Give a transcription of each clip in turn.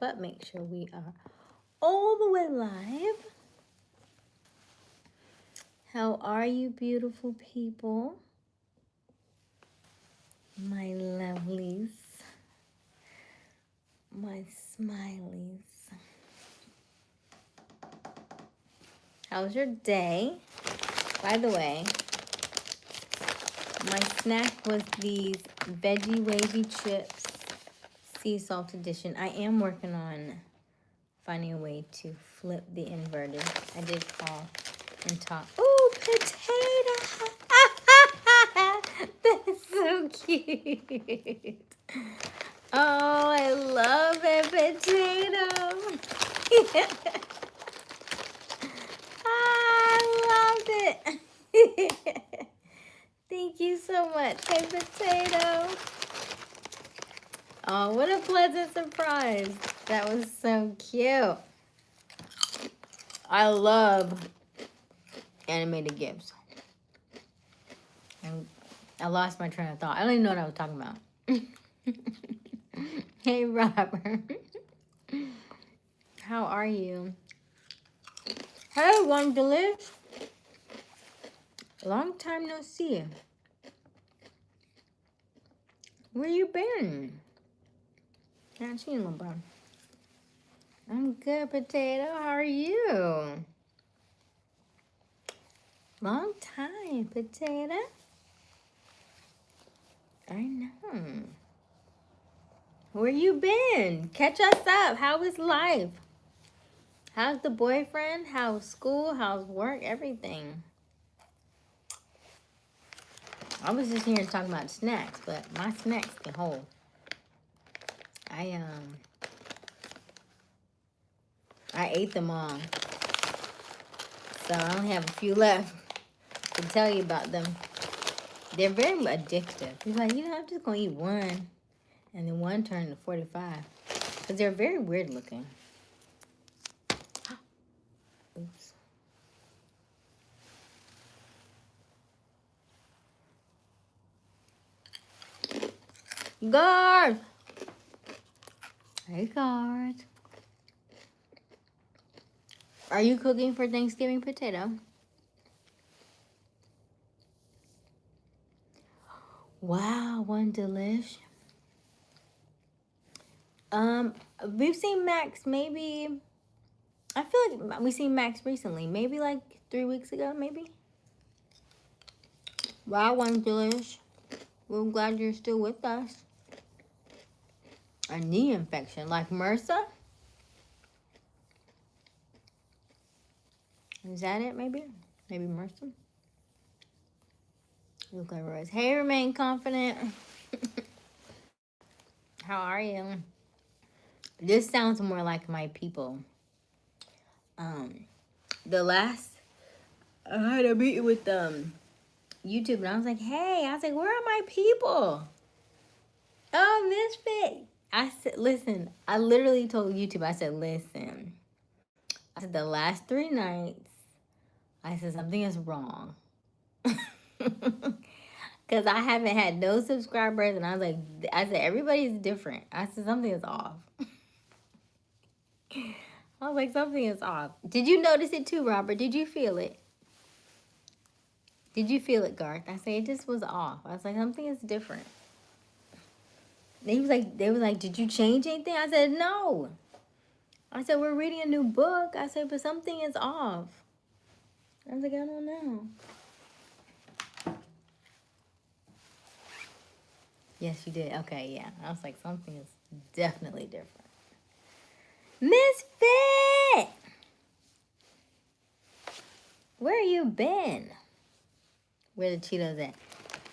but make sure we are all the way live. How are you, beautiful people? My lovelies, my smileys. How's your day? By the way, my snack was these veggie wavy chips, sea salt edition. I am working on finding a way to flip the inverted. I did call and talk. Ooh, potato! That's so cute. Oh, I love it, potato. I loved it. Thank you so much, hey, potato. Oh, what a pleasant surprise. That was so cute. I love animated gifts. And I lost my train of thought. I don't even know what I was talking about. Hey, Robert. How are you? Hey, One Delish. Long time no see. Where you been? Can't see you, little bro. I'm good, potato. How are you? Long time, potato. I know. Where you been? Catch us up. How is life? How's the boyfriend? How's school? How's work? Everything. I was just here talking about snacks, but my snacks can hold. I ate them all. So I only have a few left to tell you about them. They're very addictive. You're like, I'm just going to eat one. And then one turned to 45. Because they're very weird looking. Oops. Guard! Hey, guard. Are you cooking for Thanksgiving, potato? Wow, One Delish. We've seen Max maybe, I feel like we've seen Max recently. Maybe like 3 weeks ago, maybe. Wow, One Delish. We're glad you're still with us. A knee infection, like MRSA? Is that it, maybe? Maybe MRSA? You look like Rose. Hey, remain confident. How are you? This sounds more like my people. The last, I had a meeting with YouTube, and I was like, hey, where are my people? Oh, Misfit. I said, listen, I literally told YouTube, I said, listen. I said, the last 3 nights, I said, something is wrong. Because I haven't had no subscribers, and I said, everybody's different. I said, something is off. I was like, something is off. Did you notice it too, Robert? Did you feel it? Did you feel it, Garth? I said, it just was off. I was like, something is different. They were like, did you change anything? I said, no. I said, we're reading a new book. I said, but something is off. I was like, I don't know. Yes, you did. Okay, yeah. I was like, something is definitely different. Misfit! Where you been? Where the Cheetos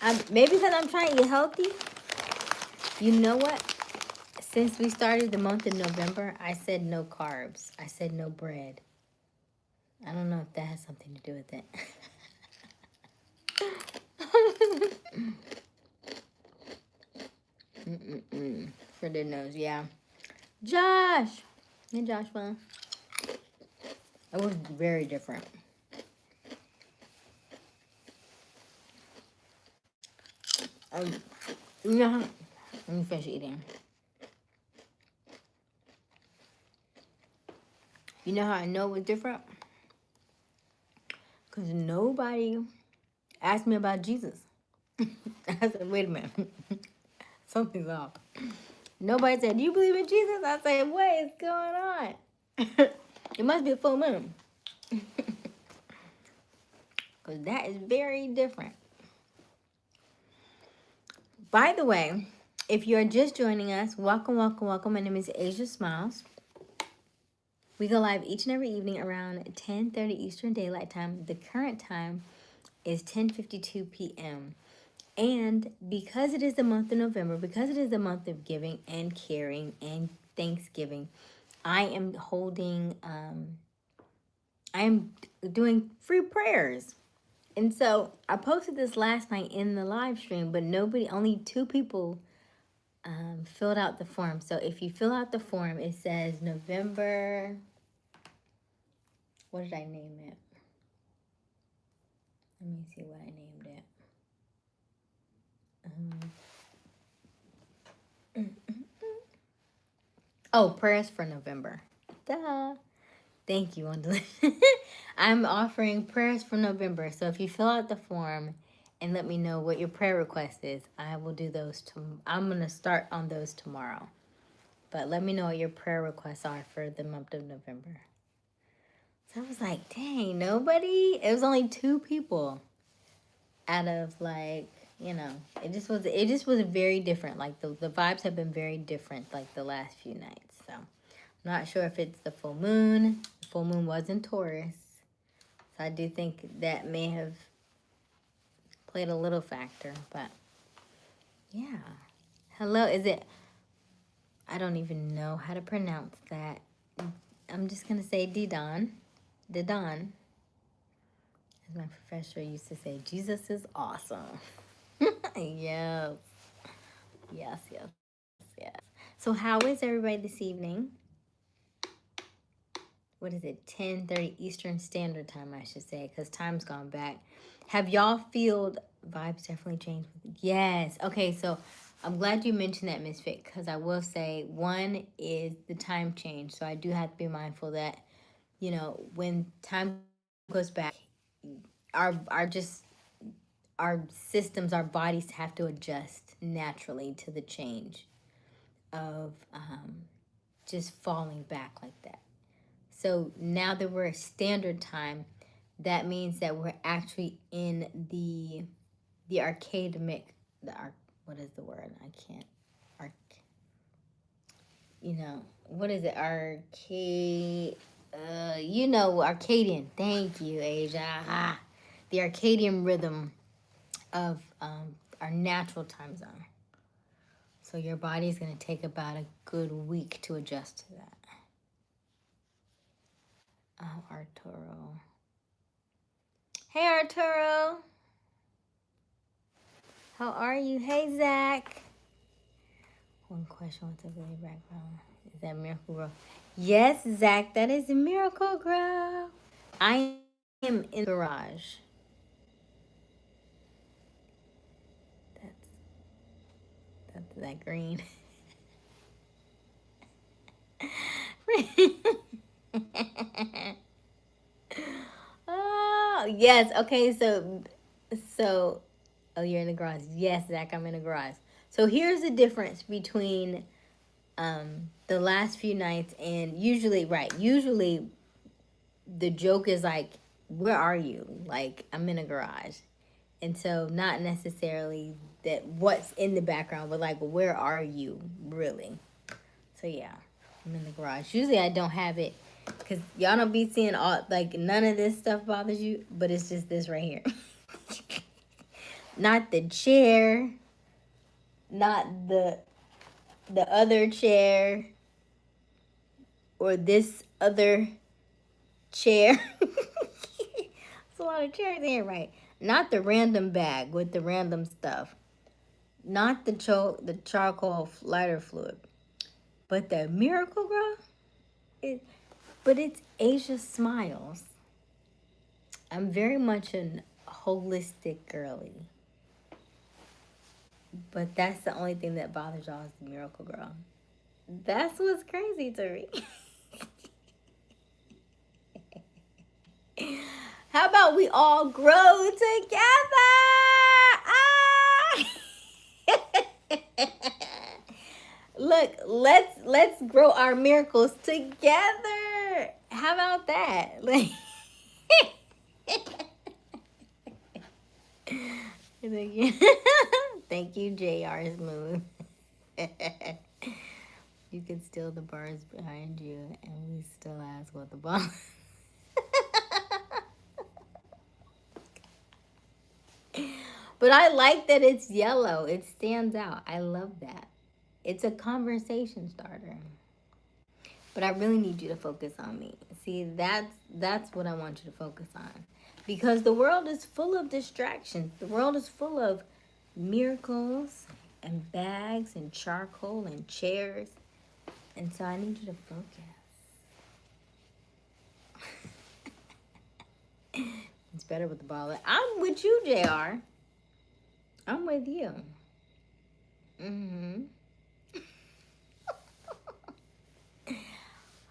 at? Maybe because I'm trying to eat healthy. You know what? Since we started the month of November, I said no carbs. I said no bread. I don't know if that has something to do with it. For the nose, yeah. Josh! Hey, Joshua. It was very different. Yeah. Let me finish eating. You know how I know it was different? Because nobody asked me about Jesus. I said, wait a minute. Something's off. Nobody said, do you believe in Jesus? I said, what is going on? It must be a full moon. Because that is very different. By the way, if you're just joining us, welcome, welcome, welcome. My name is Aysia Smiles. We go live each and every evening around 10:30 Eastern Daylight Time. The current time is 10:52 p.m. And because it is the month of November, because it is the month of giving and caring and Thanksgiving, I am doing free prayers. And so I posted this last night in the live stream, but only 2 people filled out the form. So if you fill out the form, it says November, what did I name it? Let me see what I named it. Oh, prayers for November. Duh. Thank you, Wanda. I'm offering prayers for November. So if you fill out the form and let me know what your prayer request is, I will do those. I'm going to start on those tomorrow. But let me know what your prayer requests are for the month of November. So I was like, dang, nobody? It was only 2 people out of it just was very different. Like the vibes have been very different like the last few nights. So I'm not sure if it's the full moon. The full moon was in Taurus. So I do think that may have played a little factor. But yeah. Hello, I don't even know how to pronounce that. I'm just gonna say Didon. Didon. As my professor used to say, Jesus is awesome. Yes. Yes, yes, yes. So how is everybody this evening? What is it? 10:30 Eastern Standard Time, I should say, because time's gone back. Have y'all feel vibes definitely changed? Yes. Okay, so I'm glad you mentioned that, Miss Vic, because I will say one is the time change. So I do have to be mindful that, when time goes back, our systems, our bodies have to adjust naturally to the change of just falling back like that. So now that we're at standard time, that means that we're actually in the what is the word? I can't. What is it? Arcadian. Thank you, Asia. The Arcadian rhythm of our natural time zone. So your body's going to take about a good week to adjust to that. Oh, Arturo. Hey, Arturo. How are you? Hey, Zach. One question, what's a really background? Is that Miracle Grow? Yes, Zach, that is Miracle Grow. I am in the garage. That's that green. Oh, yes. Okay, so oh, you're in the garage. Yes, Zach, I'm in the garage. So here's the difference between the last few nights and usually the joke is like, where are you? Like, I'm in a garage. And so not necessarily that what's in the background, but like, where are you really? So yeah, I'm in the garage. Usually I don't have it because y'all don't be seeing none of this stuff bothers you, but it's just this right here. Not the chair, not the other chair, or this other chair. It's a lot of chairs here, right? Not the random bag with the random stuff. Not the charcoal lighter fluid. But the Miracle Grow, but it's Aysia Smiles. I'm very much a holistic girly. But that's the only thing that bothers y'all is the Miracle Grow. That's what's crazy to me. How about we all grow together? Ah! Look, let's grow our miracles together. How about that? Like, thank you, Jr. Smooth. You can steal the bars behind you, and we still ask what the ball. But I like that it's yellow. It stands out. I love that. It's a conversation starter. But I really need you to focus on me. See, that's what I want you to focus on. Because the world is full of distractions. The world is full of miracles and bags and charcoal and chairs. And so I need you to focus. It's better with the ball. I'm with you, JR. I'm with you. Mm-hmm.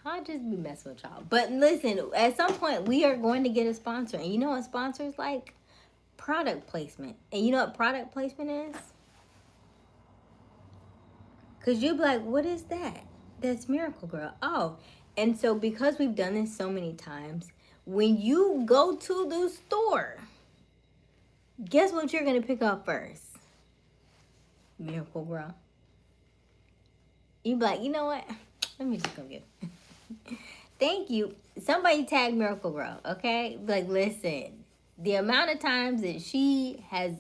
I'll just be messing with y'all. But listen, at some point we are going to get a sponsor. And you know what sponsors like? Product placement. And you know what product placement is? Because you'll be like, what is that? That's Miracle Girl. Oh. And so because we've done this so many times, when you go to the store, guess what you're going to pick up first? Miracle Girl. You be like, you know what? Let me just go get it. Thank you. Somebody tag Miracle Girl, okay? Like, listen, the amount of times that she has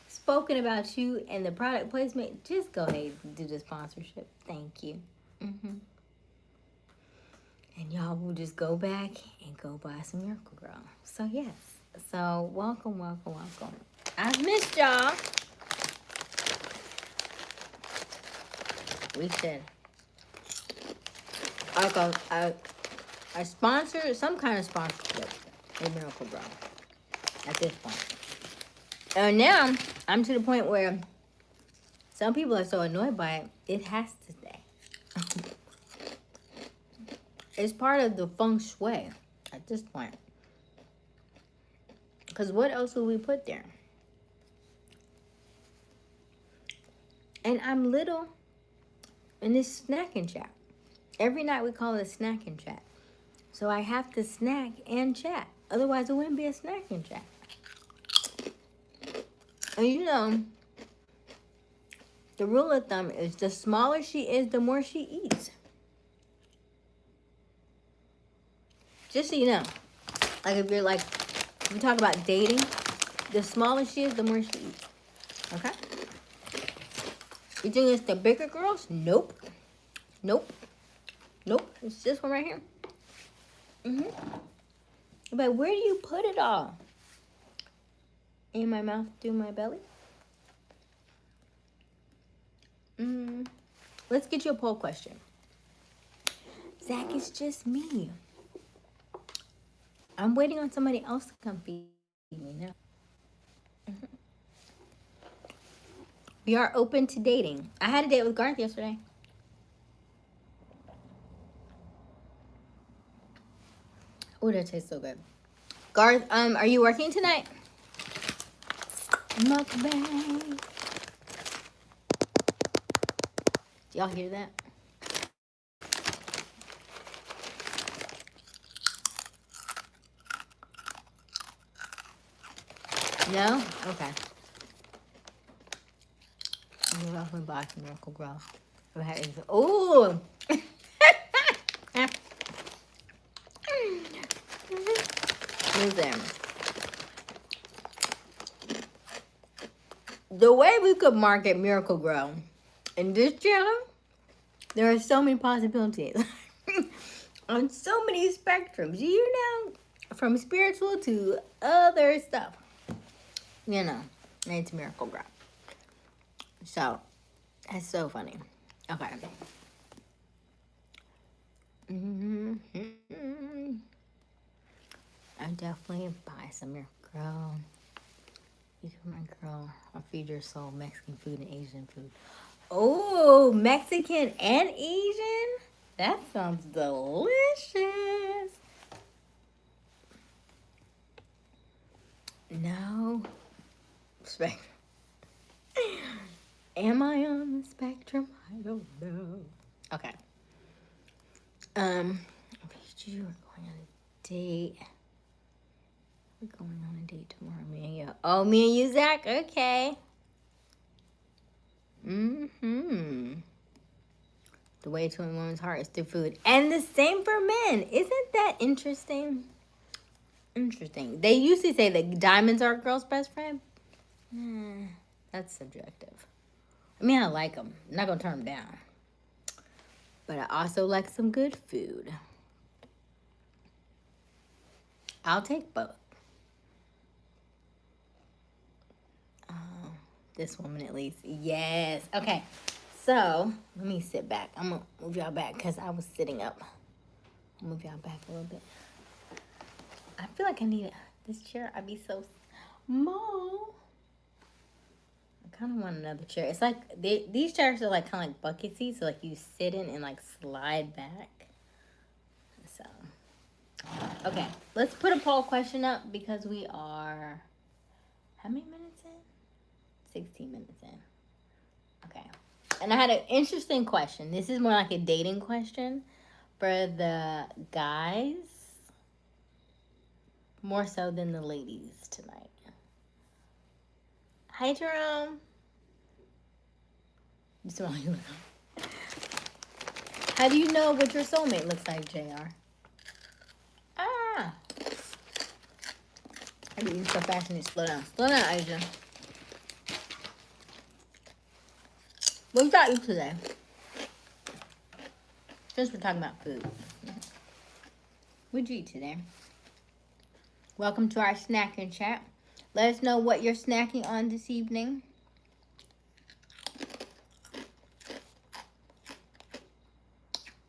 spoken about you and the product placement, just go ahead and do the sponsorship. Thank you. Mm-hmm. And y'all will just go back and go buy some Miracle Girl. So, yes. So, welcome, welcome, welcome. I've missed y'all. We should. I sponsor some kind of sponsorship with Miracle Grow at this point. And now I'm to the point where some people are so annoyed by it, it has to stay. It's part of the feng shui at this point. Because what else would we put there? And I'm little in this snacking chat. Every night we call it a snacking chat. So I have to snack and chat. Otherwise it wouldn't be a snacking chat. And you know, the rule of thumb is the smaller she is, the more she eats. Just so you know. Like if you're like, we talk about dating, the smaller she is, the more she eats. Okay? You think it's the bigger girls? Nope. Nope. Nope. It's this one right here. Mm-hmm. But where do you put it all? In my mouth, through my belly? Let's get you a poll question. Zach, it's just me. I'm waiting on somebody else to come feed me now. Mm-hmm. We are open to dating. I had a date with Garth yesterday. Oh, that tastes so good. Garth, are you working tonight? Mukbang. Do y'all hear that? No? Okay. I'm off my box of Miracle Grow. Ooh! Listen. The way we could market Miracle Grow in this channel, there are so many possibilities. On so many spectrums, you know, from spiritual to other stuff. You know, it's Miracle Grow. So, that's so funny. Okay. I definitely buy some Miracle Grow. You can, my girl, I'll feed your soul Mexican food and Asian food. Oh, Mexican and Asian? That sounds delicious. No. Spectrum. Am I on the spectrum? I don't know. Okay. You are going on a date. We're going on a date tomorrow, me and you. Oh, me and you, Zach? Okay. Mm-hmm. The way to a woman's heart is through food. And the same for men. Isn't that interesting? Interesting. They usually say that diamonds are a girl's best friend. That's subjective. I mean, I like them. I'm not going to turn them down. But I also like some good food. I'll take both. This woman at least. Yes. Okay. So, let me sit back. I'm going to move y'all back because I was sitting up. I'll move y'all back a little bit. I feel like I need this chair. I'd be so small. I kind of want another chair. It's like, these chairs are like kind of like bucket seats. So, like, you sit in and, like, slide back. So, okay. Let's put a poll question up because we are, how many minutes in? 16 minutes in. Okay. And I had an interesting question. This is more like a dating question for the guys, more so than the ladies tonight. Hi, Jerome. How do you know what your soulmate looks like, JR? Ah. I be eating so fast and slow down. Slow down, Aysia. What got you today? Since we're talking about food. What'd you eat today? Welcome to our snacking chat. Let us know what you're snacking on this evening.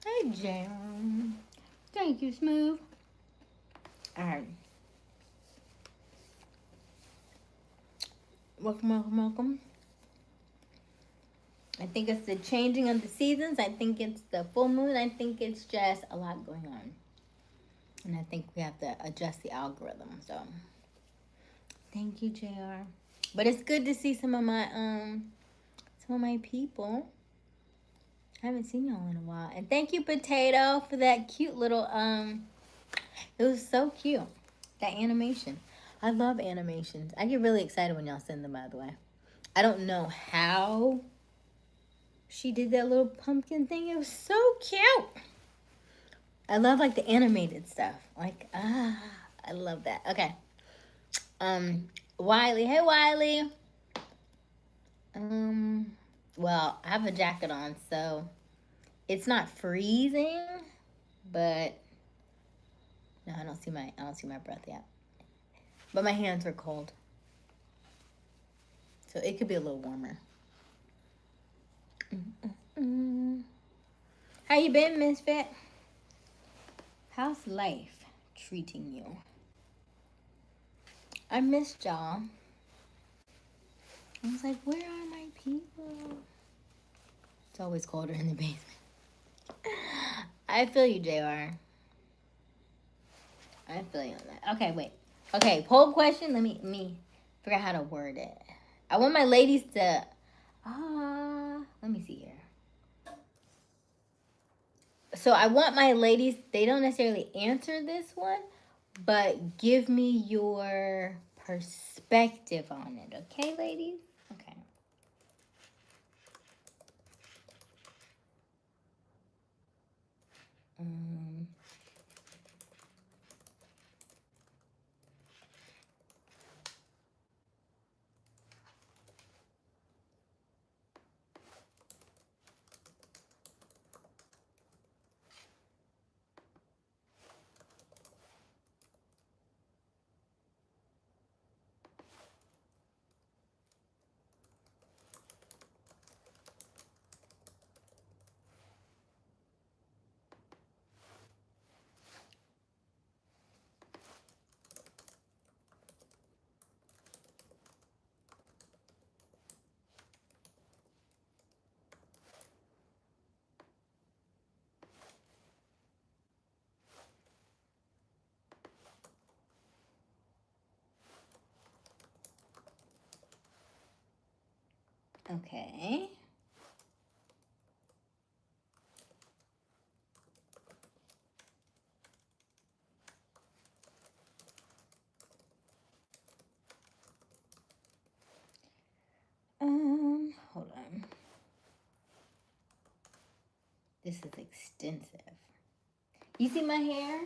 Hey, Jam. Thank you, Smooth. All right. Welcome, welcome, welcome. I think it's the changing of the seasons. I think it's the full moon. I think it's just a lot going on. And I think we have to adjust the algorithm. So, thank you, JR. But it's good to see some of my people. I haven't seen y'all in a while. And thank you, Potato, for that cute little it was so cute. That animation. I love animations. I get really excited when y'all send them, by the way. I don't know how she did that little pumpkin thing. It was so cute. I love like the animated stuff. Like, I love that. Okay. Wiley. Hey, Wiley. Well, I have a jacket on, so it's not freezing, but no, I don't see my breath yet. But my hands are cold. So it could be a little warmer. How you been, Misfit? How's life treating you? I missed y'all. I was like, where are my people? It's always colder in the basement. I feel you, JR. I feel you on that. Okay, wait. Okay, poll question. Let me figure out how to word it. I want my ladies to... let me see here. So I want my ladies... They don't necessarily answer this one, but give me your perspective on it. Okay, ladies? Okay. Okay. Hold on. This is extensive. You see my hair?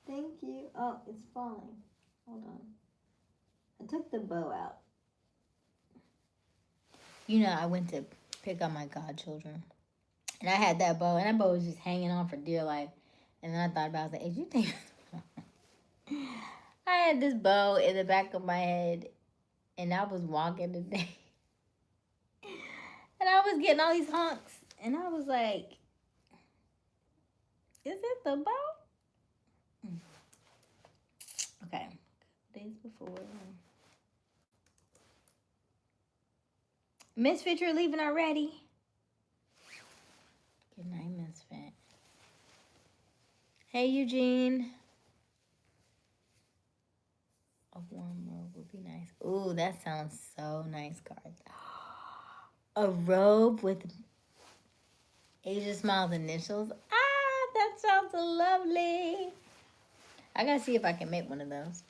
Thank you. Oh, it's falling. Hold on. I took the bow out. You know, I went to pick up my godchildren. And I had that bow, and that bow was just hanging on for dear life. And then I thought about it, I was like, hey, you think I had this bow in the back of my head, and I was walking today. And I was getting all these honks. And I was like, is it the bow? Okay. Days before. Misfit, you're leaving already? Good night, Misfit. Hey, Eugene. A warm robe would be nice. Ooh, that sounds so nice, cards. A robe with Aysia Smiles initials. Ah, that sounds lovely. I gotta see if I can make one of those.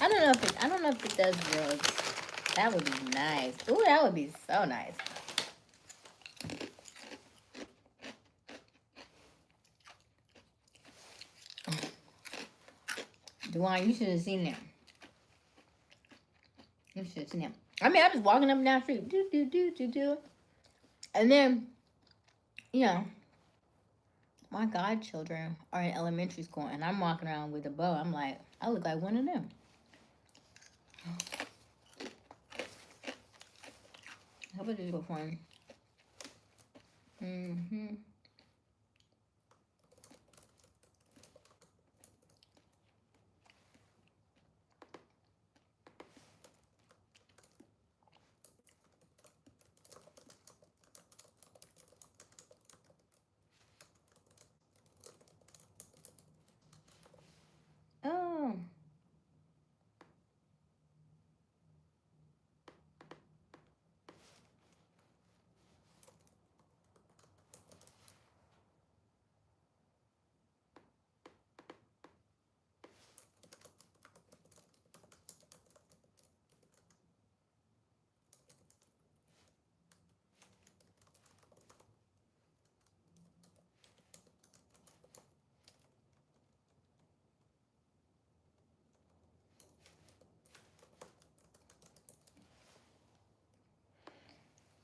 I don't know if it does robes. That would be nice. Ooh, that would be so nice. Duane, you should have seen that. You should have seen that. I mean, I was walking up and down the street. Do. And then, you know, my godchildren are in elementary school, and I'm walking around with a bow. I'm like, I look like one of them. How about this before? Mm-hmm. Oh.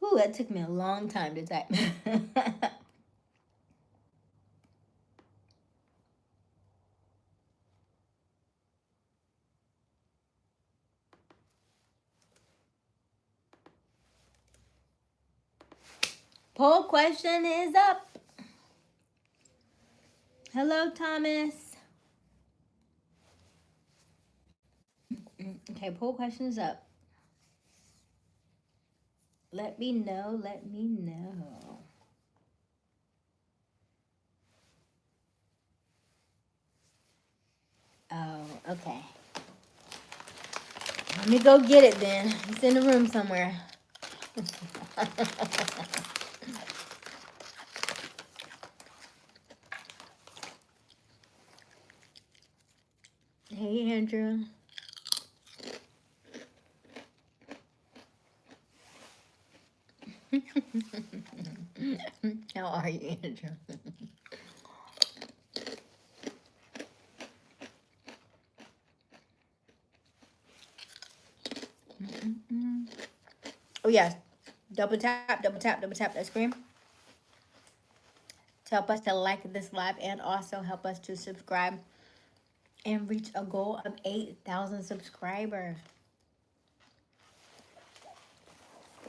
Ooh, that took me a long time to type. Poll question is up. Hello, Thomas. Okay, poll question is up. Let me know. Let me know. Oh, okay. Let me go get it then. It's in the room somewhere. Hey, Andrew. How are you, Andrew? Oh, yes. Double tap that screen to help us to like this live and also help us to subscribe and reach a goal of 8,000 subscribers.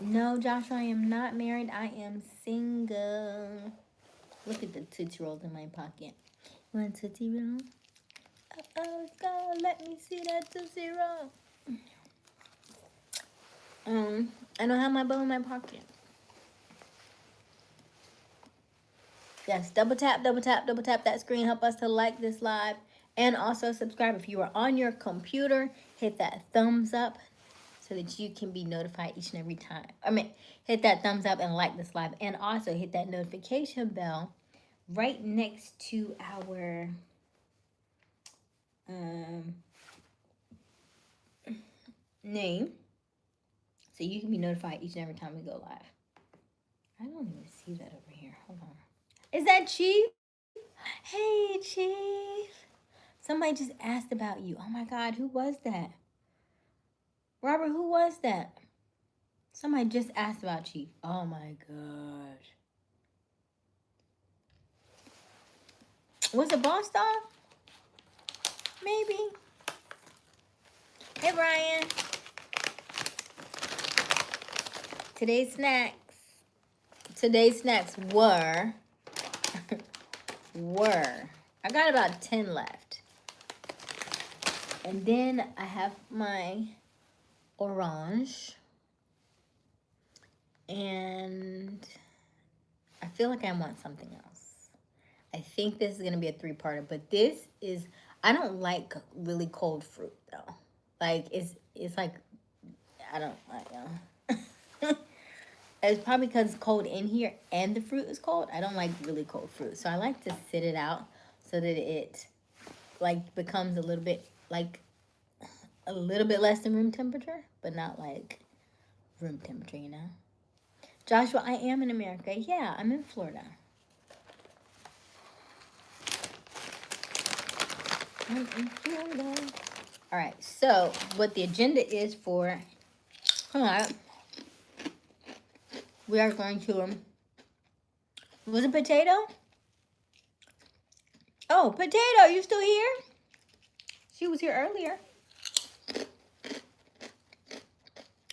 No, Joshua, I am not married. I am single. Look at the Tootsie Rolls in my pocket. You want a Tootsie Roll? Oh, go. Let me see that Tootsie Roll. I don't have my bow in my pocket. Yes, double tap that screen. Help us to like this live and also subscribe. If you are on your computer, hit that thumbs up so that you can be notified each and every time. I mean, hit that thumbs up and like this live, and also hit that notification bell right next to our name, so you can be notified each and every time we go live. I don't even see that over here. Hold on. Is that Chief? Hey, Chief. Somebody just asked about you. Oh my God, who was that? Robert, who was that? Somebody just asked about Chief. Oh my gosh. Was it Boss Dog? Maybe. Hey, Brian. Today's snacks were I got about 10 left. And then I have my orange. And I feel like I want something else. I think this is going to be a 3-parter, but this is, I don't like really cold fruit though. Like it's like, I don't know. It's probably because it's cold in here and the fruit is cold. I don't like really cold fruit. So I like to sit it out so that it like becomes a little bit less than room temperature, but not like room temperature, you know? Joshua, I am in America. Yeah, I'm in Florida. I'm in Florida. All right, so what the agenda is for tonight, we are going to, was it potato? Oh, potato, you still here? She was here earlier.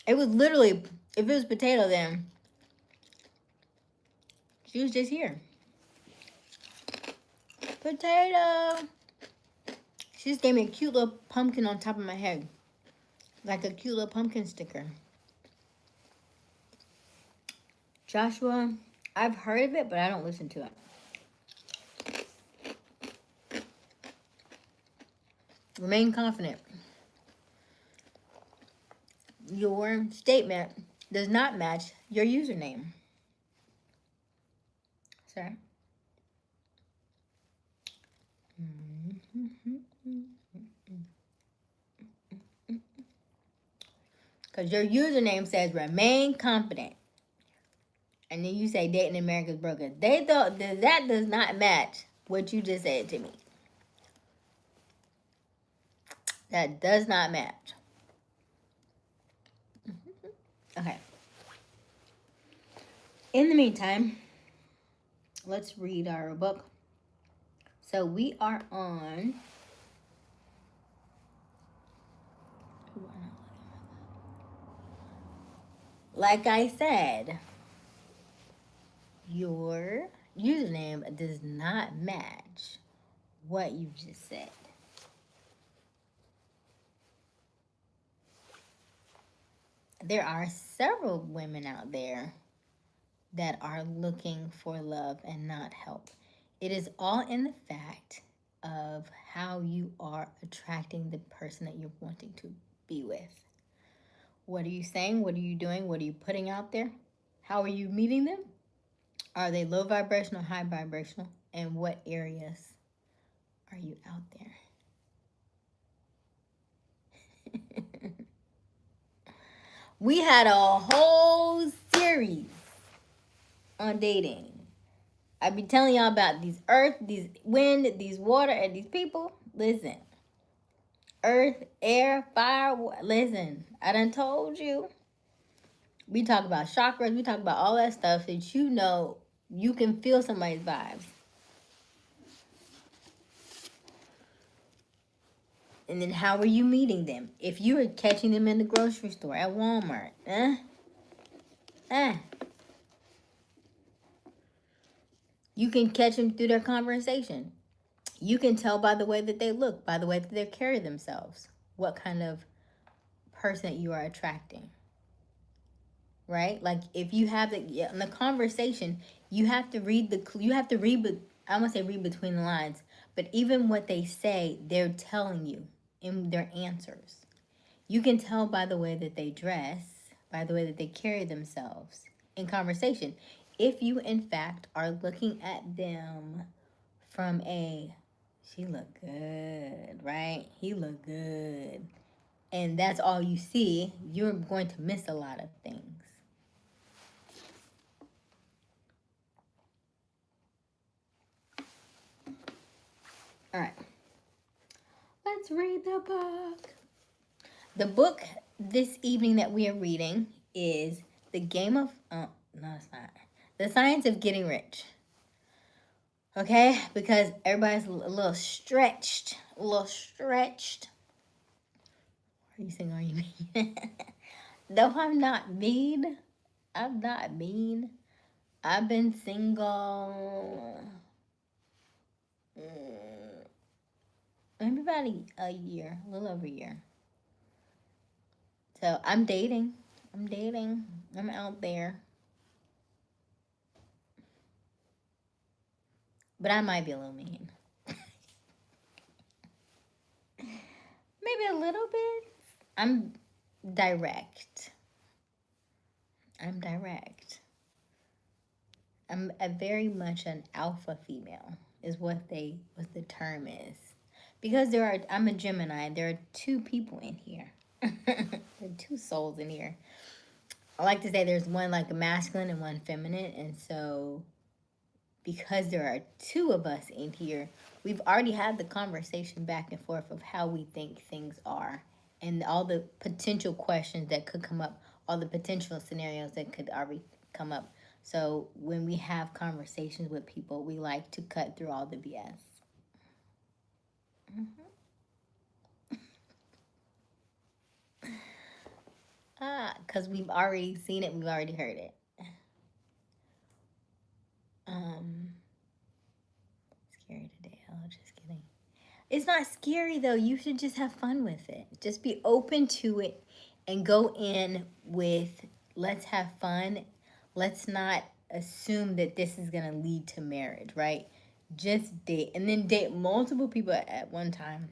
It was literally, if it was potato, then she was just here. Potato. She just gave me a cute little pumpkin on top of my head. Like a cute little pumpkin sticker. Joshua, I've heard of it, but I don't listen to it. Remain confident. Your statement does not match your username. Sir. Because your username says remain confident. And then you say dating America's broken. They thought that does not match what you just said to me. That does not match. Okay. In the meantime, let's read our book. So we are on. Like I said, your username does not match what you just said. There are several women out there that are looking for love and not help. It is all in the fact of how you are attracting the person that you're wanting to be with. What are you saying? What are you doing? What are you putting out there? How are you meeting them? Are they low vibrational, high vibrational? And what areas are you out there? We had a whole series on dating. I be telling y'all about these earth, these wind, these water, and these people. Listen. Earth, air, fire. Listen, I done told you. We talk about chakras. We talk about all that stuff that you know you can feel somebody's vibes. And then how are you meeting them? If you are catching them in the grocery store, at Walmart, you can catch them through their conversation. You can tell by the way that they look, by the way that they carry themselves, what kind of person that you are attracting. Right? Like if you have in the conversation, you have to read I won't say read between the lines, but even what they say, they're telling you in their answers. You can tell by the way that they dress, by the way that they carry themselves in conversation. If you, in fact, are looking at them from a, she look good, right? He look good. And that's all you see, you're going to miss a lot of things. All right. Let's read the book. The book this evening that we are reading is The Game of... no, it's not. The Science of Getting Rich. Okay? Because everybody's a little stretched. A little stretched. Are you saying, are you mean? No, I'm not mean. I'm not mean. I've been single... maybe about a year. A little over a year. So I'm dating. I'm out there. But I might be a little mean. Maybe a little bit. I'm direct. I'm a very much an alpha female is what the term is. Because I'm a Gemini. There are two people in here. There are two souls in here. I like to say there's one like a masculine and one feminine, and so because there are two of us in here, we've already had the conversation back and forth of how we think things are and all the potential questions that could come up, all the potential scenarios that could already come up. So when we have conversations with people, we like to cut through all the BS. Because we've already seen it, we've already heard it. Scary today. Oh, just kidding. It's not scary though. You should just have fun with it. Just be open to it and go in with let's have fun. Let's not assume that this is going to lead to marriage, right? Just date and then date multiple people at one time.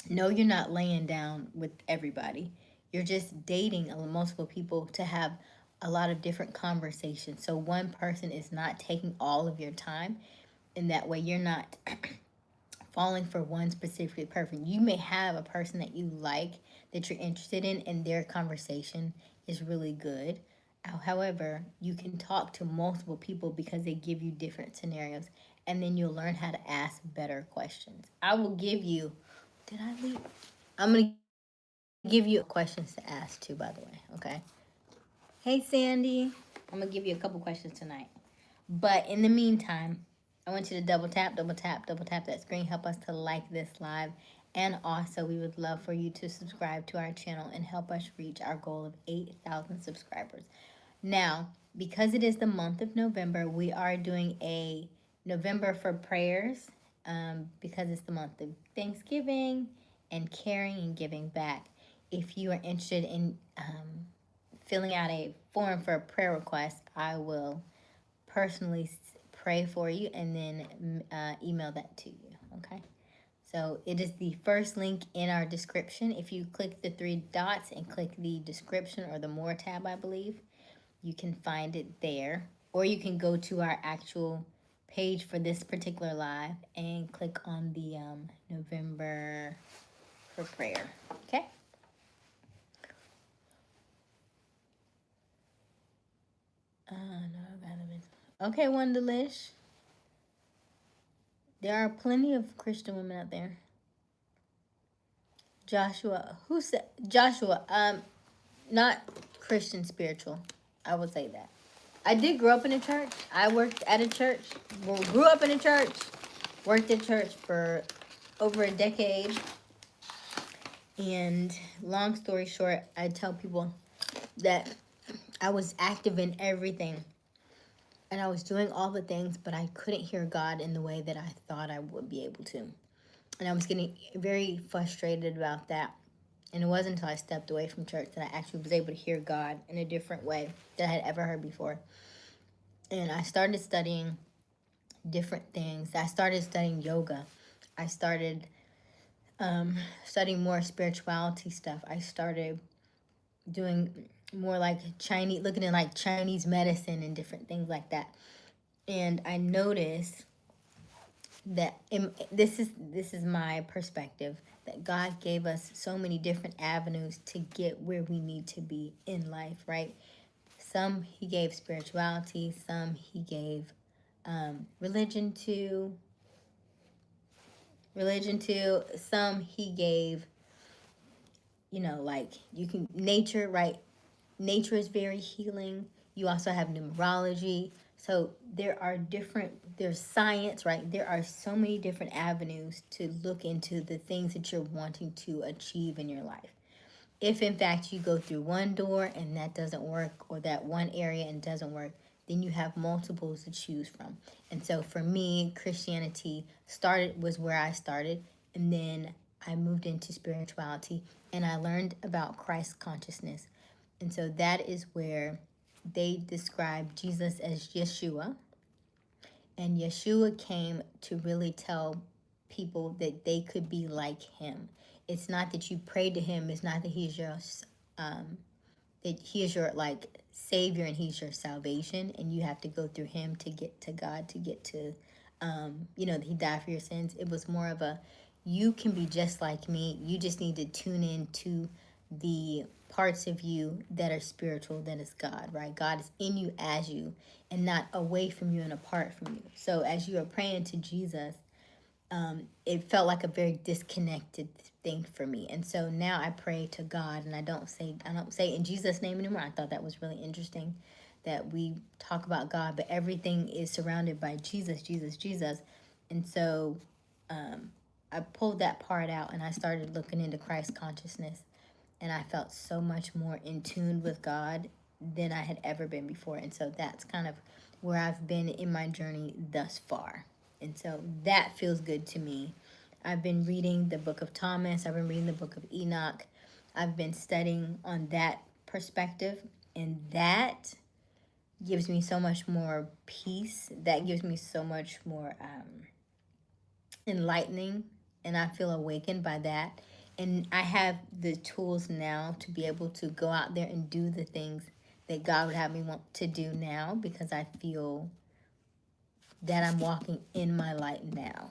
No, you're not laying down with everybody. You're just dating multiple people to have a lot of different conversations. So one person is not taking all of your time. And that way you're not falling for one specific person. You may have a person that you like, that you're interested in, and their conversation is really good. However, you can talk to multiple people because they give you different scenarios, and then you'll learn how to ask better questions. I will give you... Did I leave? I'm going to give you questions to ask too, by the way, okay? Hey, Sandy. I'm going to give you a couple questions tonight. But in the meantime, I want you to double tap that screen. Help us to like this live. And also, we would love for you to subscribe to our channel and help us reach our goal of 8,000 subscribers. Now, because it is the month of November, we are doing a November for prayers because it's the month of Thanksgiving and caring and giving back. If you are interested in filling out a form for a prayer request, I will personally pray for you and then email that to you, okay? So it is the first link in our description. If you click the three dots and click the description or the more tab, I believe, you can find it there. Or you can go to our actual page for this particular live and click on the November for prayer, okay? Okay, Wondelish. There are plenty of Christian women out there. Joshua, who said Joshua? Not Christian spiritual. I would say that. I did grow up in a church. I worked at a church. Well, grew up in a church. Worked at church for over a decade. And long story short, I tell people that I was active in everything. And I was doing all the things, but I couldn't hear God in the way that I thought I would be able to. And I was getting very frustrated about that. And it wasn't until I stepped away from church that I actually was able to hear God in a different way that I had ever heard before. And I started studying different things. I started studying yoga. I started studying more spirituality stuff, I started doing more like Chinese, looking at like Chinese medicine and different things like that. And I noticed that this is my perspective, that God gave us so many different avenues to get where we need to be in life, right? Some he gave spirituality, some he gave religion to, some he gave, like you can, nature, right? Nature is very healing. You also have numerology. So there's science, right? There are so many different avenues to look into the things that you're wanting to achieve in your life. If in fact you go through one door and that doesn't work, or that one area and doesn't work, then you have multiples to choose from. And so for me, Christianity was where I started, and then I moved into spirituality and I learned about Christ consciousness. And so that is where they describe Jesus as Yeshua. And Yeshua came to really tell people that they could be like him. It's not that you pray to him. It's not that he's your like savior and he's your salvation, and you have to go through him to get to God, to get to that he died for your sins. It was more of a, you can be just like me. You just need to tune in to the parts of you that are spiritual, that is God, right? God is in you as you, and not away from you and apart from you. So as you are praying to Jesus, it felt like a very disconnected thing for me. And so now I pray to God, and I don't say in Jesus' name anymore. I thought that was really interesting that we talk about God, but everything is surrounded by Jesus, Jesus, Jesus. And so I pulled that part out and I started looking into Christ consciousness, and I felt so much more in tune with God than I had ever been before. And so that's kind of where I've been in my journey thus far. And so that feels good to me. I've been reading the book of Thomas. I've been reading the book of Enoch. I've been studying on that perspective, and that gives me so much more peace. That gives me so much more enlightening, and I feel awakened by that. And I have the tools now to be able to go out there and do the things that God would have me want to do now, because I feel that I'm walking in my light now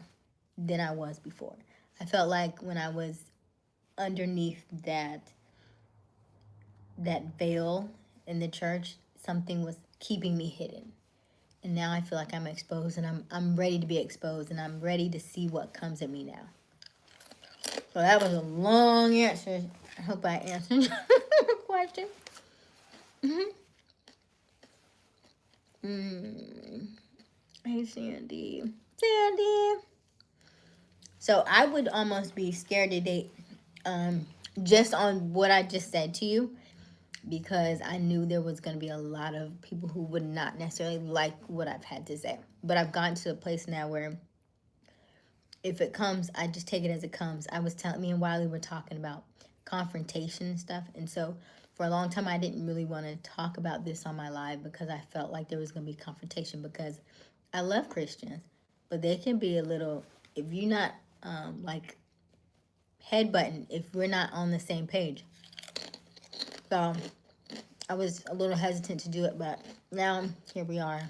than I was before. I felt like when I was underneath that veil in the church, something was keeping me hidden. And now I feel like I'm exposed, and I'm ready to be exposed, and I'm ready to see what comes at me now. So that was a long answer. I hope I answered your question. Hey, Sandy. So I would almost be scared to date just on what I just said to you, because I knew there was going to be a lot of people who would not necessarily like what I've had to say. But I've gotten to a place now where if it comes, I just take it as it comes. Me and Wiley were talking about confrontation and stuff. And so for a long time, I didn't really want to talk about this on my live, because I felt like there was going to be confrontation, because I love Christians, but they can be a little, if you're not like headbutting, if we're not on the same page. So I was a little hesitant to do it, but now here we are.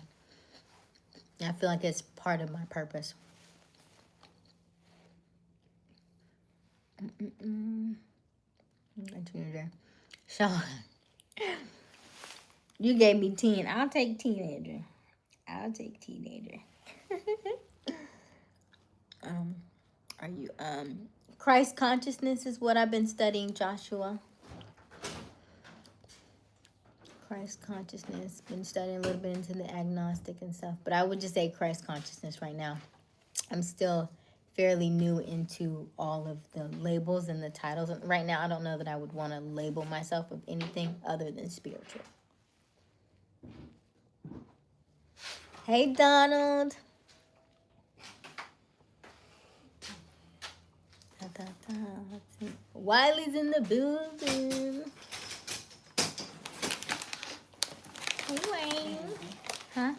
I feel like it's part of my purpose. So you gave me teen. I'll take teenager. Are you Christ consciousness is what I've been studying, Joshua. Christ consciousness. Been studying a little bit into the agnostic and stuff, but I would just say Christ consciousness right now. I'm still fairly new into all of the labels and the titles. Right now, I don't know that I would want to label myself with anything other than spiritual. Hey, Donald. Wiley's in the building. Hey, Wayne. Huh?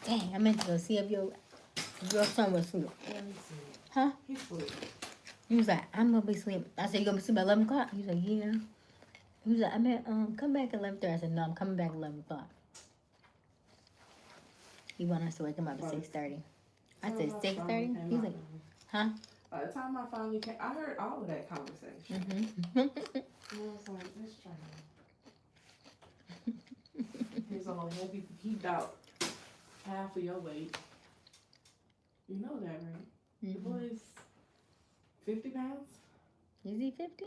Dang, I meant to go see if your son was asleep. Huh? He's asleep. He was like, I'm gonna be asleep. I said, you gonna be asleep at 11 o'clock? He was like, yeah. He was like, I mean, come back at 11:30. I said, no, I'm coming back at 11 o'clock. He wanted us to wake him up at 6:30. I said 6:30. He's like, huh? By the time I finally came, I heard all of that conversation. Mm-hmm. And I was like, let's try it. He's all heavy. He about half of your weight. You know that, right? Mm-hmm. The boy's 50 pounds. Is he 50?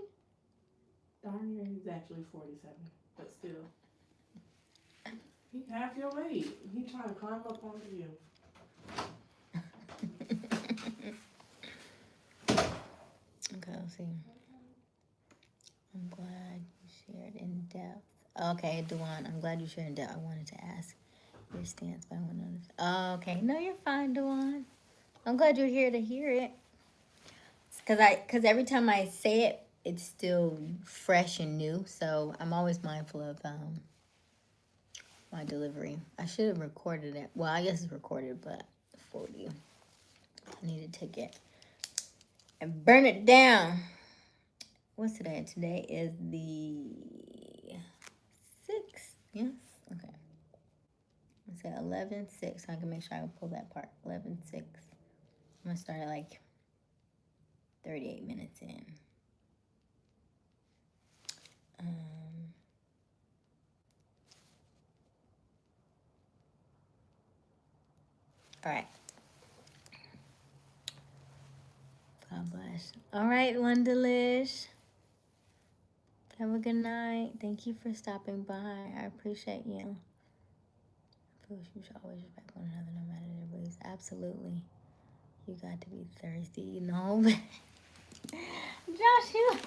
Darn near, he's actually 47, but still. He half your weight. He trying to climb up onto you. Okay, let's see. I'm glad you shared in depth. Okay, Dewan, I'm glad you shared in depth. I wanted to ask your stance, but I want to know this. Oh, okay. No, you're fine, Dewan. I'm glad you're here to hear it. Cause every time I say it, it's still fresh and new. So I'm always mindful of my delivery. I should have recorded it. Well, I guess it's recorded, but for you, I need to take it and burn it down. What's today? Today is the 6th. Yes. Okay. It's at 11:06. So I can make sure I can pull that part. 11:06. I'm gonna start at like 38 minutes in. All right. God bless. All right, Wondalish. Have a good night. Thank you for stopping by. I appreciate you. I feel you should always respect one another no matter their beliefs. Absolutely. You got to be thirsty, you know. Josh, you.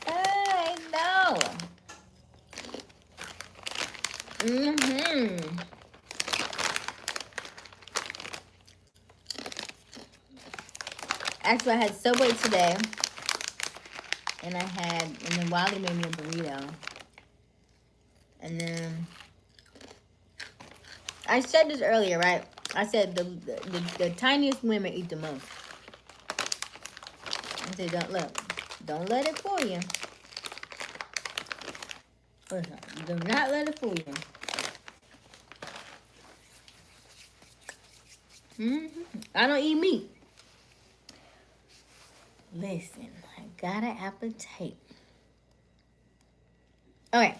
I know. Mm-hmm. Actually, I had Subway today. And then Wiley made me a burrito. And then, I said this earlier, right? I said the tiniest women eat the most. I said, don't let it fool you. Listen, do not let it fool you. I don't eat meat. Listen, I got an appetite. Okay,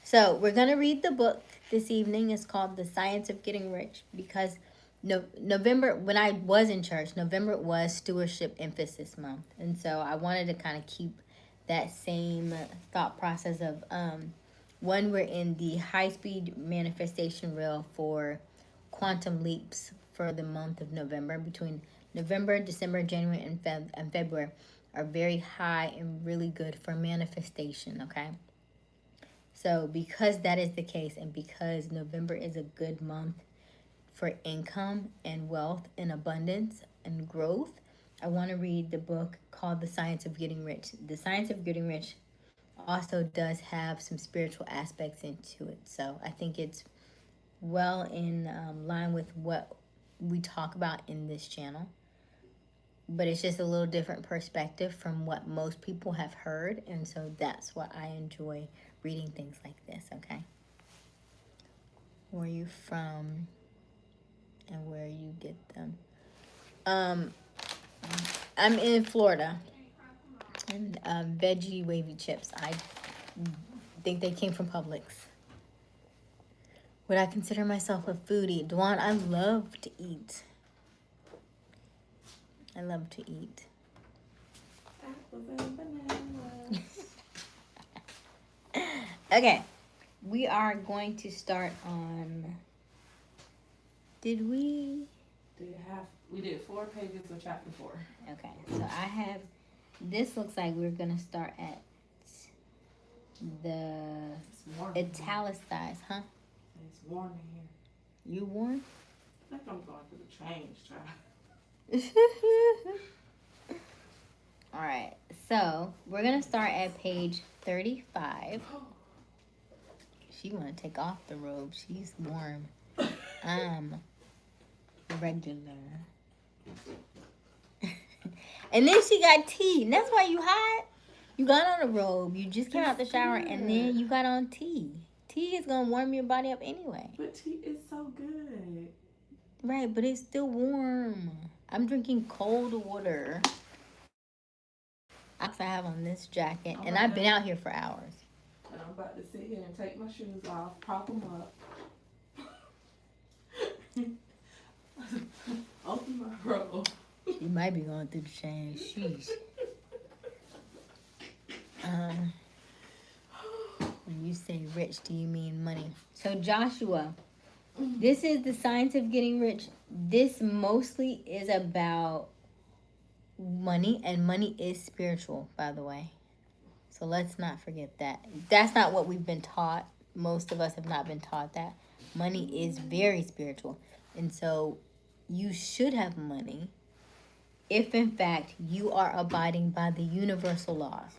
so we're going to read the book this evening. It's called The Science of Getting Rich because November, when I was in church, November was Stewardship Emphasis Month. And so I wanted to kind of keep that same thought process of, one, we're in the high-speed manifestation reel for quantum leaps for the month of November. Between November, December, January, and February are very high and really good for manifestation, okay? So because that is the case and because November is a good month for income and wealth and abundance and growth, I want to read the book called The Science of Getting Rich. The Science of Getting Rich also does have some spiritual aspects into it. So I think it's well in line with what we talk about in this channel. But it's just a little different perspective from what most people have heard. And so that's why I enjoy reading things like this, okay? Where are you from and where you get them? I'm in Florida. And veggie wavy chips. I think they came from Publix. Would I consider myself a foodie? Dwan, I love to eat. I love to eat. Apples and bananas. Okay. We are going to start on... We did 4 pages of chapter 4. Okay. So I have... This looks like we're going to start at the italicized, huh? It's warm in here. You warm? I think I'm going through the change, child. All right, so we're gonna start at page 35. She wanna take off the robe. She's warm. Regular. And then she got tea. And that's why you hot. You got on a robe. You just came out the shower, and then you got on tea. Tea is gonna warm your body up anyway. But tea is so good. Right, but it's still warm. I'm drinking cold water. I have on this jacket, and I've been out here for hours. And I'm about to sit here and take my shoes off, prop them up. Open my robe. You might be going through the change. Sheesh. When you say rich, do you mean money? So Joshua, this is the science of getting rich. This mostly is about money, and money is spiritual, by the way. So let's not forget that. That's not what we've been taught. Most of us have not been taught that. Money is very spiritual. And so you should have money if, in fact, you are abiding by the universal laws.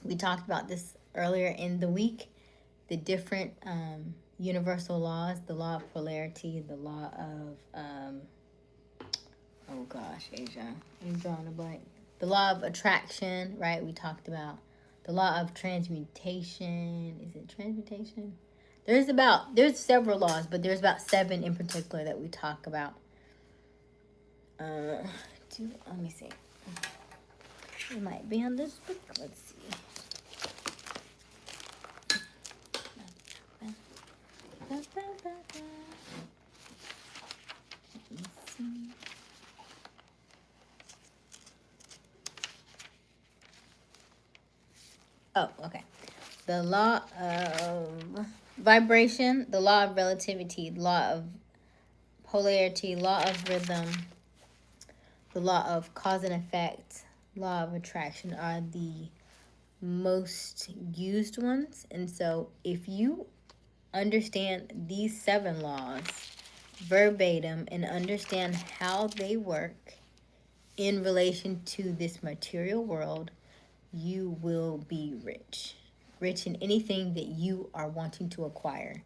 We talked about this earlier in the week. The different universal laws, the law of polarity, the law of, oh gosh, Asia, I'm drawing a blank. The law of attraction, right? We talked about the law of transmutation. Is it transmutation? There's several laws, but there's about 7 in particular that we talk about. Let me see. It might be on this book. Let's see. Oh, okay. The law of vibration, the law of relativity, the law of polarity, law of rhythm, the law of cause and effect, law of attraction are the most used ones. And so if you understand these 7 laws verbatim and understand how they work in relation to this material world, you will be rich. Rich in anything that you are wanting to acquire.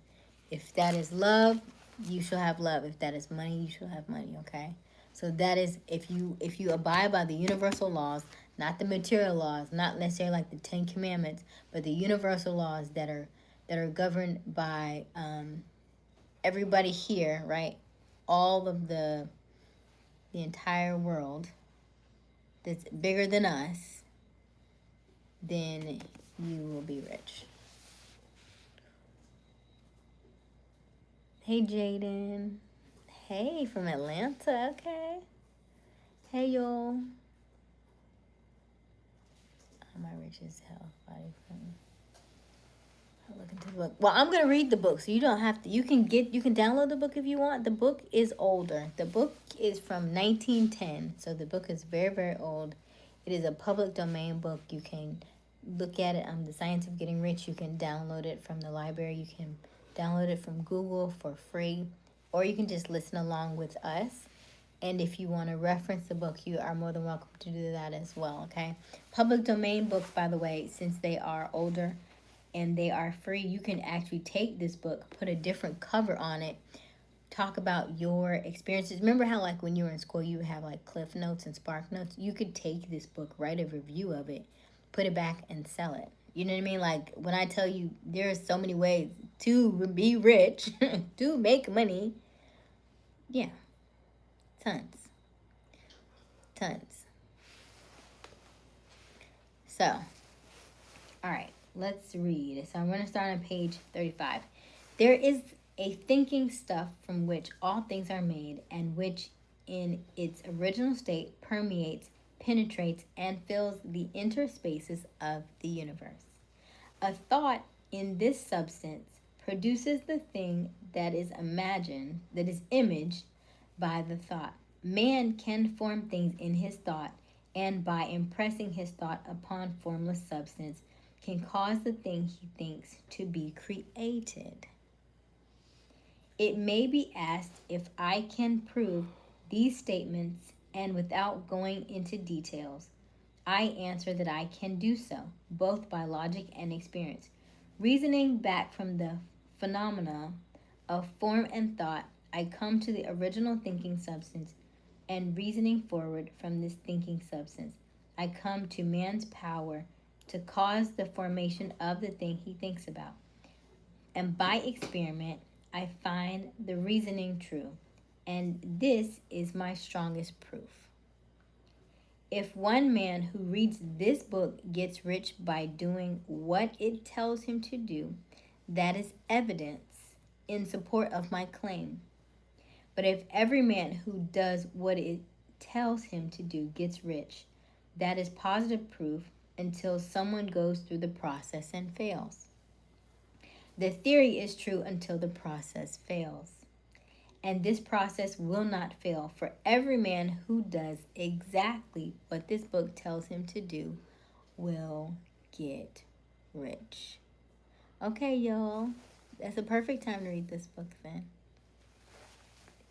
If that is love, you shall have love. If that is money, you shall have money, okay? So that is if you abide by the universal laws, not the material laws, not necessarily like the 10 commandments, but the universal laws that are governed by everybody here, right? All of the entire world that's bigger than us, then you will be rich. Hey, Jaden. Hey, from Atlanta. Okay. Hey, y'all. Am I rich as hell? Look into the book. Well, I'm gonna read the book, so you don't have to. You can download the book if you want. The book is older. The book is from 1910, so the book is very, very old. It is a public domain book. You can look at it. The Science of Getting Rich. You can download it from the library. You can download it from Google for free, or you can just listen along with us. And if you want to reference the book, you are more than welcome to do that as well, okay? Public domain books, by the way, since they are older and they are free, you can actually take this book, put a different cover on it, talk about your experiences. Remember how, like, when you were in school, you would have, like, Cliff Notes and Spark Notes? You could take this book, write a review of it, put it back, and sell it. You know what I mean? Like, when I tell you there's so many ways to be rich, to make money, yeah. Tons. So, all right, let's read. So I'm going to start on page 35. There is a thinking stuff from which all things are made, and which in its original state permeates, penetrates, and fills the interspaces of the universe. A thought in this substance produces the thing that is imagined, that is imaged by the thought. Man can form things in his thought, and by impressing his thought upon formless substance, can cause the thing he thinks to be created. It may be asked if I can prove these statements, and without going into details, I answer that I can do so, both by logic and experience. Reasoning back from the phenomena of form and thought, I come to the original thinking substance, and reasoning forward from this thinking substance, I come to man's power to cause the formation of the thing he thinks about. And by experiment, I find the reasoning true. And this is my strongest proof. If one man who reads this book gets rich by doing what it tells him to do, that is evidence in support of my claim. But if every man who does what it tells him to do gets rich, that is positive proof until someone goes through the process and fails. The theory is true until the process fails. And this process will not fail, for every man who does exactly what this book tells him to do will get rich. Okay, y'all. That's a perfect time to read this book then.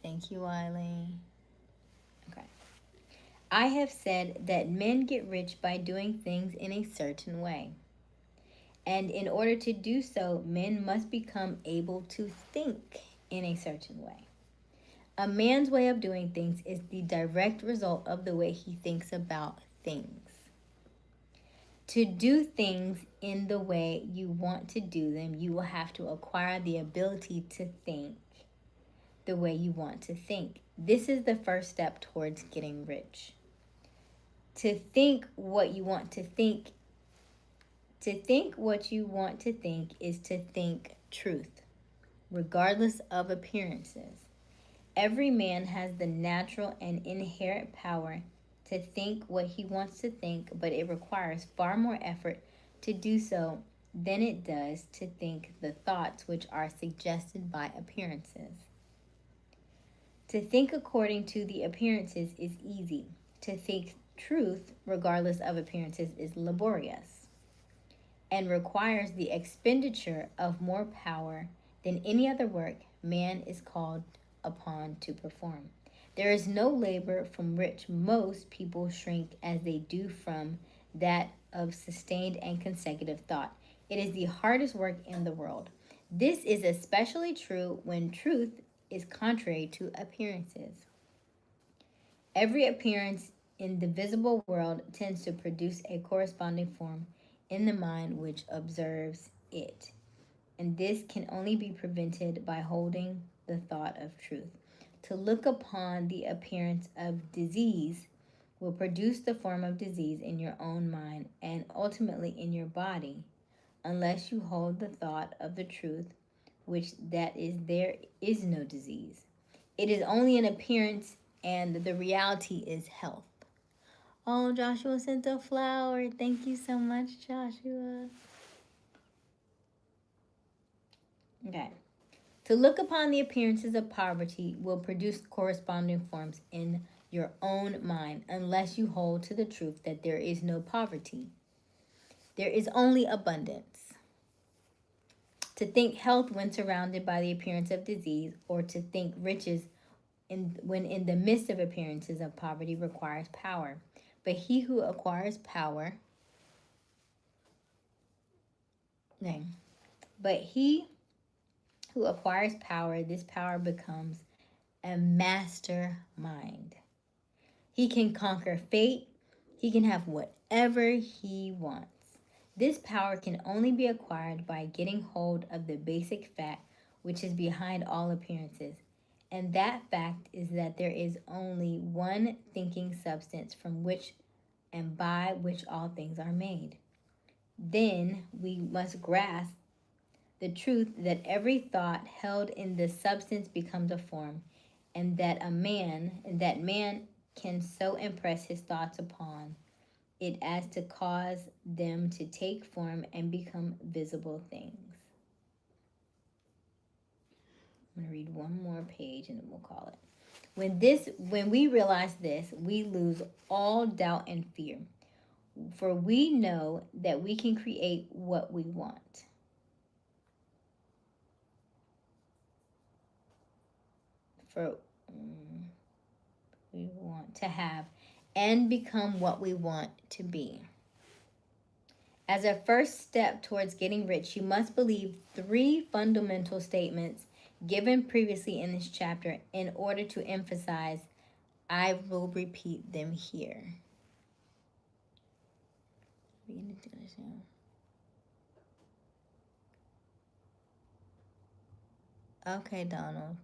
Thank you, Eileen. Okay. I have said that men get rich by doing things in a certain way. And in order to do so, men must become able to think in a certain way. A man's way of doing things is the direct result of the way he thinks about things. To do things in the way you want to do them, you will have to acquire the ability to think the way you want to think. This is the first step towards getting rich. To think what you want to think what you want to think is to think truth, regardless of appearances. Every man has the natural and inherent power to think what he wants to think, but it requires far more effort to do so than it does to think the thoughts which are suggested by appearances. To think according to the appearances is easy. To think truth, regardless of appearances, is laborious and requires the expenditure of more power than any other work man is called upon to perform. There is no labor from which most people shrink as they do from that of sustained and consecutive thought. It is the hardest work in the world. This is especially true when truth is contrary to appearances. Every appearance in the visible world tends to produce a corresponding form in the mind which observes it. And this can only be prevented by holding the thought of truth. To look upon the appearance of disease will produce the form of disease in your own mind and ultimately in your body, unless you hold the thought of the truth, which that is there is no disease. It is only an appearance, and the reality is health. Oh, Joshua sent a flower. Thank you so much, Joshua. Okay. To look upon the appearances of poverty will produce corresponding forms in your own mind, unless you hold to the truth that there is no poverty. There is only abundance. To think health when surrounded by the appearance of disease, or to think riches when in the midst of appearances of poverty, requires power. But he who acquires power, this power becomes a mastermind. He can conquer fate. He can have whatever he wants. This power can only be acquired by getting hold of the basic fact which is behind all appearances. And that fact is that there is only one thinking substance from which and by which all things are made. Then we must grasp the truth that every thought held in the substance becomes a form, and that man can so impress his thoughts upon it as to cause them to take form and become visible things. I'm going to read one more page and then we'll call it. When we realize this, we lose all doubt and fear, for we know that we can create what we want. We want to have and become what we want to be. As a first step towards getting rich, you must believe 3 fundamental statements given previously in this chapter in order to emphasize I will repeat them here. Okay, Donald.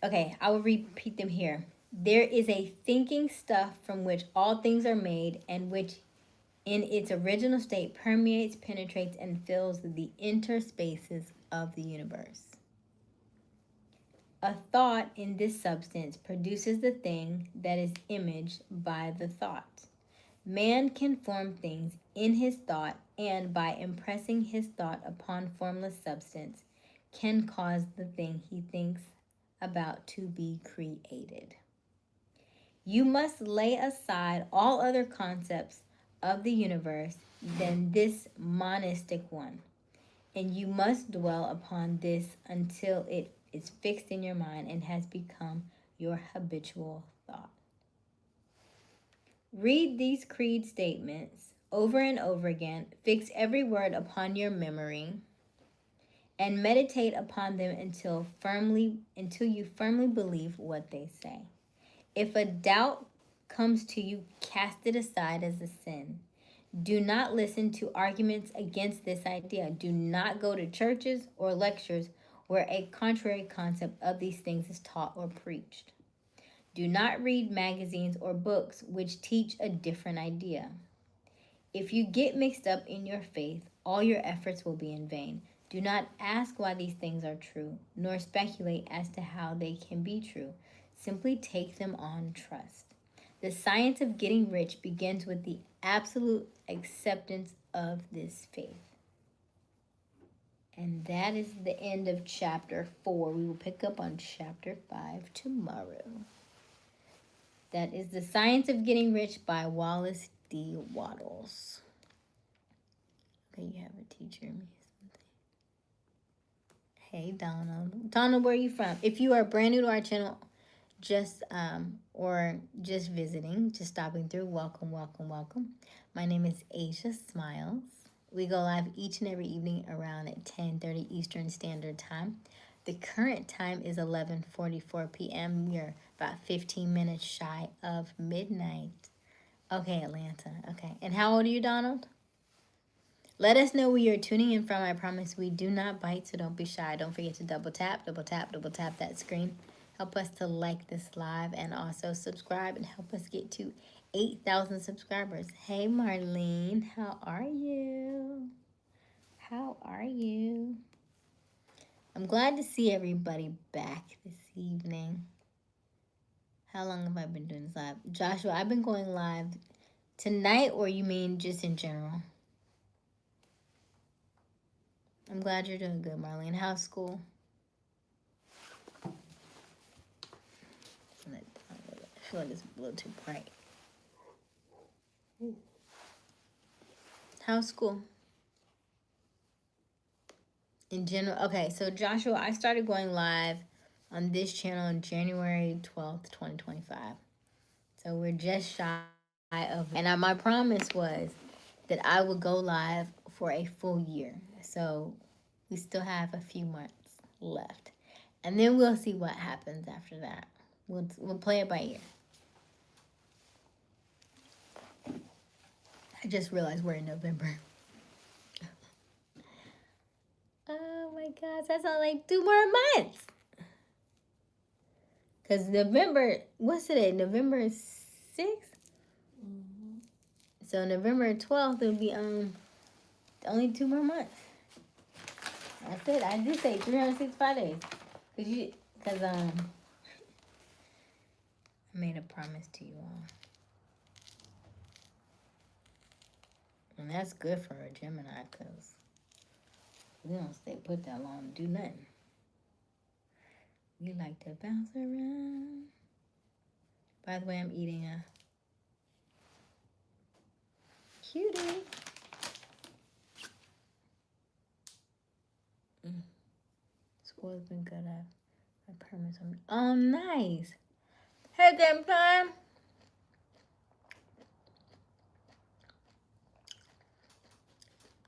Okay, I will repeat them here. There is a thinking stuff from which all things are made, and which in its original state permeates, penetrates, and fills the interspaces of the universe. A thought in this substance produces the thing that is imaged by the thought. Man can form things in his thought, and by impressing his thought upon formless substance, can cause the thing he thinks about to be created. You must lay aside all other concepts of the universe than this monistic one, and you must dwell upon this until it is fixed in your mind and has become your habitual thought. Read these creed statements over and over again, fix every word upon your memory, and meditate upon them until you firmly believe what they say. If a doubt comes to you, cast it aside as a sin. Do not listen to arguments against this idea. Do not go to churches or lectures where a contrary concept of these things is taught or preached. Do not read magazines or books which teach a different idea. If you get mixed up in your faith, all your efforts will be in vain. Do not ask why these things are true, nor speculate as to how they can be true. Simply take them on trust. The science of getting rich begins with the absolute acceptance of this faith. And that is the end of chapter 4. We will pick up on chapter 5 tomorrow. That is The Science of Getting Rich by Wallace D. Wattles. Okay, you have a teacher in me. Hey, Donald. Donald, where are you from? If you are brand new to our channel, or just visiting, just stopping through, welcome, welcome, welcome. My name is Aysia Smiles. We go live each and every evening around at 10:30 Eastern Standard Time. The current time is 11:44 p.m. We are about 15 minutes shy of midnight. Okay, Atlanta. Okay. And how old are you, Donald? Let us know where you're tuning in from. I promise we do not bite, so don't be shy. Don't forget to double tap that screen. Help us to like this live and also subscribe and help us get to 8,000 subscribers. Hey, Marlene. How are you? How are you? I'm glad to see everybody back this evening. How long have I been doing this live? Joshua, I've been going live tonight, or you mean just in general? I'm glad you're doing good, Marlene. How's school? I feel like it's a little too bright. How's school? In general, okay, so Joshua, I started going live on this channel on January 12th, 2025. So we're just shy of, and my promise was that I would go live for a full year. So we still have a few months left. And then we'll see what happens after that. We'll play it by ear. I just realized we're in November. Oh my gosh, that's only like 2 more months. Because November, what's today? November 6th? Mm-hmm. So November 12th will be only 2 more months. That's it. I did say 365 days. Because I made a promise to you all. And that's good for a Gemini, because we don't stay put that long to do nothing. We like to bounce around. By the way, I'm eating a cutie. School has been good. I promise. Oh, nice. Hey, game time.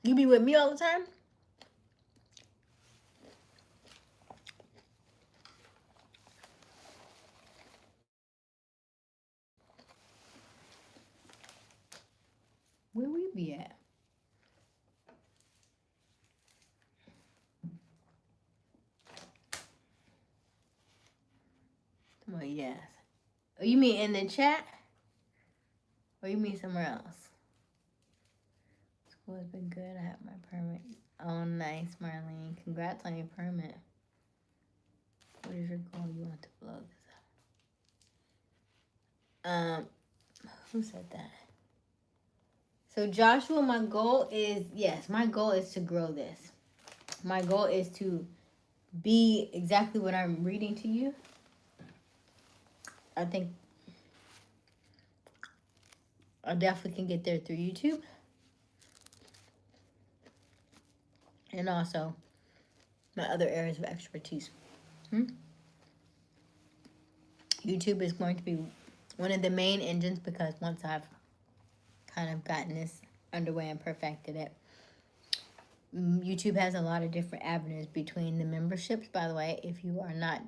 You be with me all the time? Where we be at? Well, yes. Oh, you mean in the chat? Or you mean somewhere else? School has been good. I have my permit. Oh, nice, Marlene. Congrats on your permit. What is your goal? You want to blow this up? Who said that? So Joshua, my goal is, yes, my goal is to grow this. My goal is to be exactly what I'm reading to you. I think I definitely can get there through YouTube. And also my other areas of expertise. YouTube is going to be one of the main engines because once I've kind of gotten this underway and perfected it, YouTube has a lot of different avenues between the memberships. By the way, if you're not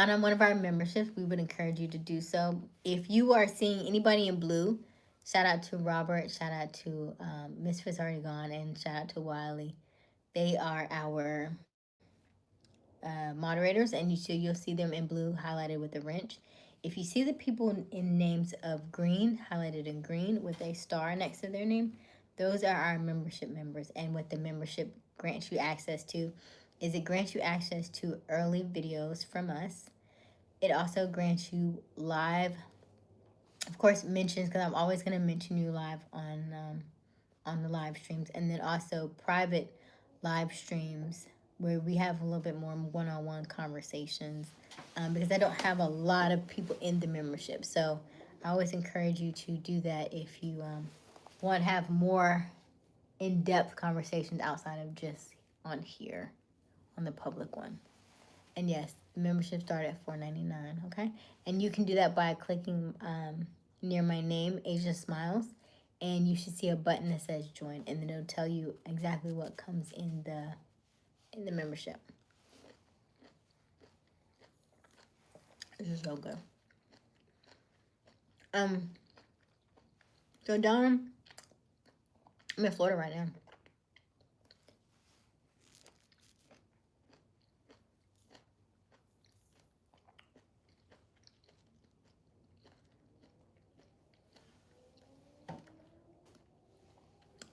on one of our memberships, we would encourage you to do so. If you are seeing anybody in blue, shout out to Robert, shout out to Misfits Already Gone, and shout out to Wiley. They are our moderators, and you'll see them in blue highlighted with a wrench. If you see the people in names of green, highlighted in green with a star next to their name, those are our membership members. And what the membership grants you access to is it grants you access to early videos from us. It also grants you live, of course, mentions, because I'm always going to mention you live on the live streams, and then also private live streams where we have a little bit more one-on-one conversations, because I don't have a lot of people in the membership. So I always encourage you to do that if you want to have more in-depth conversations outside of just on here, on the public one. And yes, the membership started at $4.99, okay? And you can do that by clicking near my name, Aysia Smiles, and you should see a button that says join, and then it'll tell you exactly what comes in the membership. This is so good. So down, I'm in Florida right now.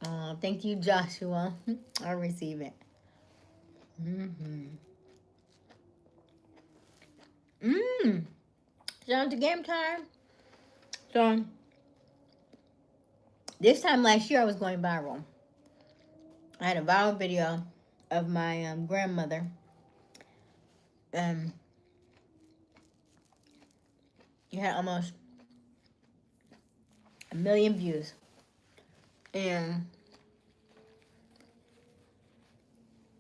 Oh, thank you, Joshua. I'll receive it. Shout out to Game Time. So this time last year, I was going viral. I had a viral video of my grandmother. You had almost 1 million views. And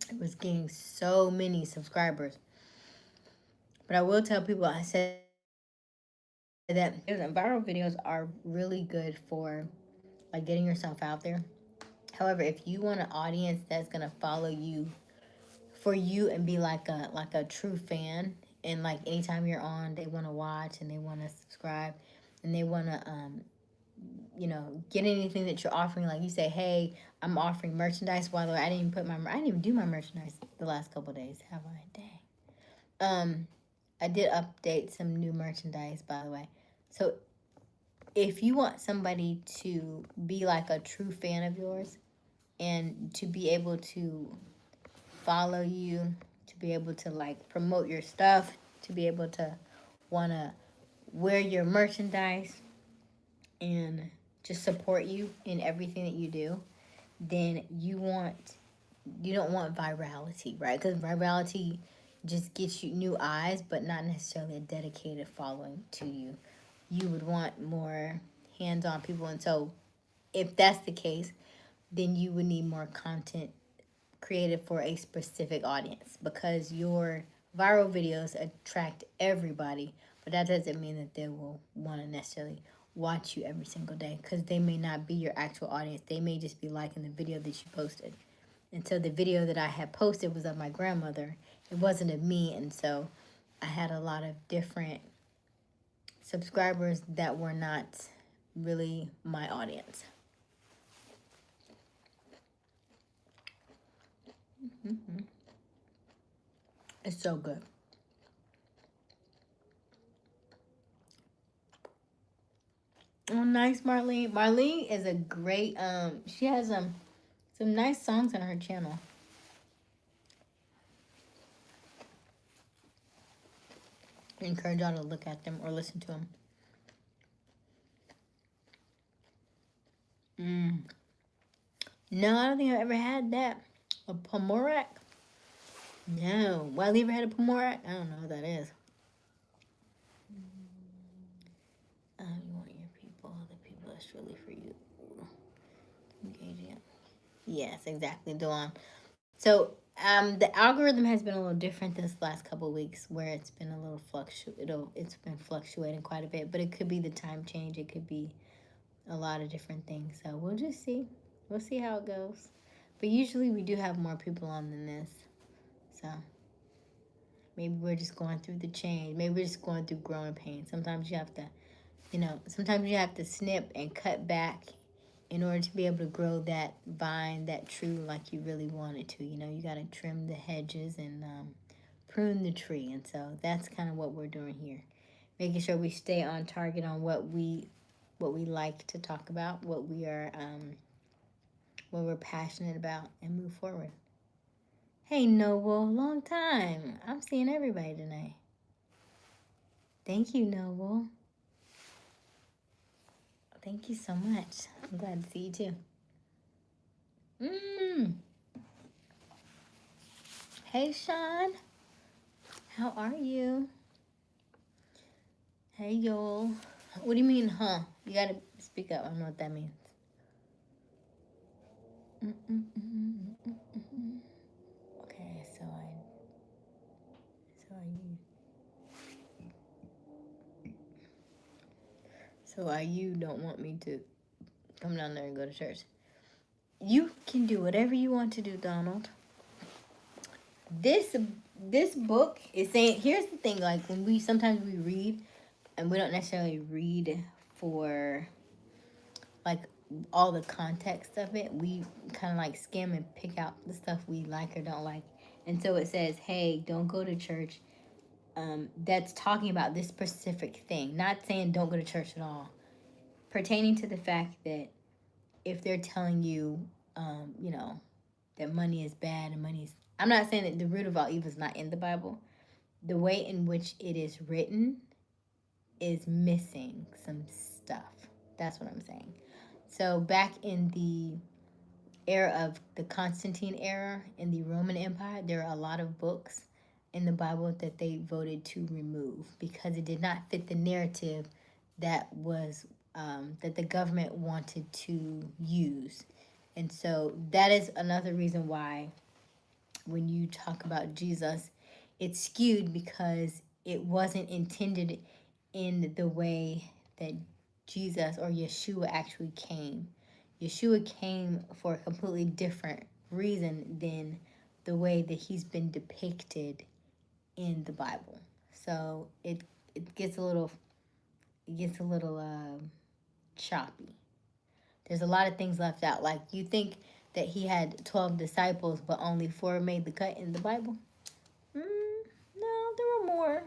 it was getting so many subscribers. But I will tell people, I said that viral videos are really good for like getting yourself out there. However, if you want an audience that's gonna follow you for you and be like a true fan, and like anytime you're on, they want to watch and they want to subscribe and they want to get anything that you're offering. Like you say, hey, I'm offering merchandise. By the way, I didn't even do my merchandise the last couple of days, have I? Dang. I did update some new merchandise, by the way. So if you want somebody to be like a true fan of yours and to be able to follow you, to be able to like promote your stuff, to be able to want to wear your merchandise and just support you in everything that you do, then you don't want virality, right? Because virality just gets you new eyes, but not necessarily a dedicated following to you. You would want more hands-on people. And so if that's the case, then you would need more content created for a specific audience, because your viral videos attract everybody, but that doesn't mean that they will want to necessarily watch you every single day, because they may not be your actual audience. They may just be liking the video that you posted. And so the video that I had posted was of my grandmother. It wasn't of me. And so I had a lot of different subscribers that were not really my audience. Mm-hmm. It's so good. Oh, nice, Marlene. Marlene is a great. She has some nice songs on her channel. I encourage y'all to look at them or listen to them. No, I don't think I've ever had that. A Pomorak? No. Well, you ever had a Pomorak? I don't know what that is. You want your people, the people that's really for you. Engaging. Yes, exactly, Dawn. So, the algorithm has been a little different this last couple of weeks, where it's been a little It's been fluctuating quite a bit, but it could be the time change. It could be a lot of different things. So we'll just see. We'll see how it goes. But usually we do have more people on than this. So maybe we're just going through the change. Maybe we're just going through growing pains. Sometimes you have to, sometimes you have to snip and cut back in order to be able to grow that vine, that tree like you really want it to. You got to trim the hedges and prune the tree. And so that's kind of what we're doing here. Making sure we stay on target on what we like to talk about, what we're passionate about, and move forward. Hey, Noble, long time. I'm seeing everybody tonight. Thank you, Noble. Thank you so much. I'm glad to see you too. Hey, Sean. How are you? Hey, Joel. What do you mean, huh? You gotta speak up. I don't know what that means. Okay, so you don't want me to come down there and go to church. You can do whatever you want to do, Donald. This book is saying, here's the thing, like when sometimes we read and we don't necessarily read for like all the context of it. We kind of like skim and pick out the stuff we like or don't like. And so it says, hey, don't go to church. That's talking about this specific thing. Not saying don't go to church at all. Pertaining to the fact that if they're telling you, that money is bad and money is... I'm not saying that the root of all evil is not in the Bible. The way in which it is written is missing some stuff. That's what I'm saying. So back in the era of the Constantine era in the Roman Empire, there are a lot of books in the Bible that they voted to remove because it did not fit the narrative that was that the government wanted to use. And so that is another reason why when you talk about Jesus, it's skewed because it wasn't intended in the way that Jesus or Yeshua actually came. Yeshua came for a completely different reason than the way that he's been depicted in the Bible. So it gets a little choppy. There's a lot of things left out. Like you think that he had 12 disciples, but only 4 made the cut in the Bible? No, there were more.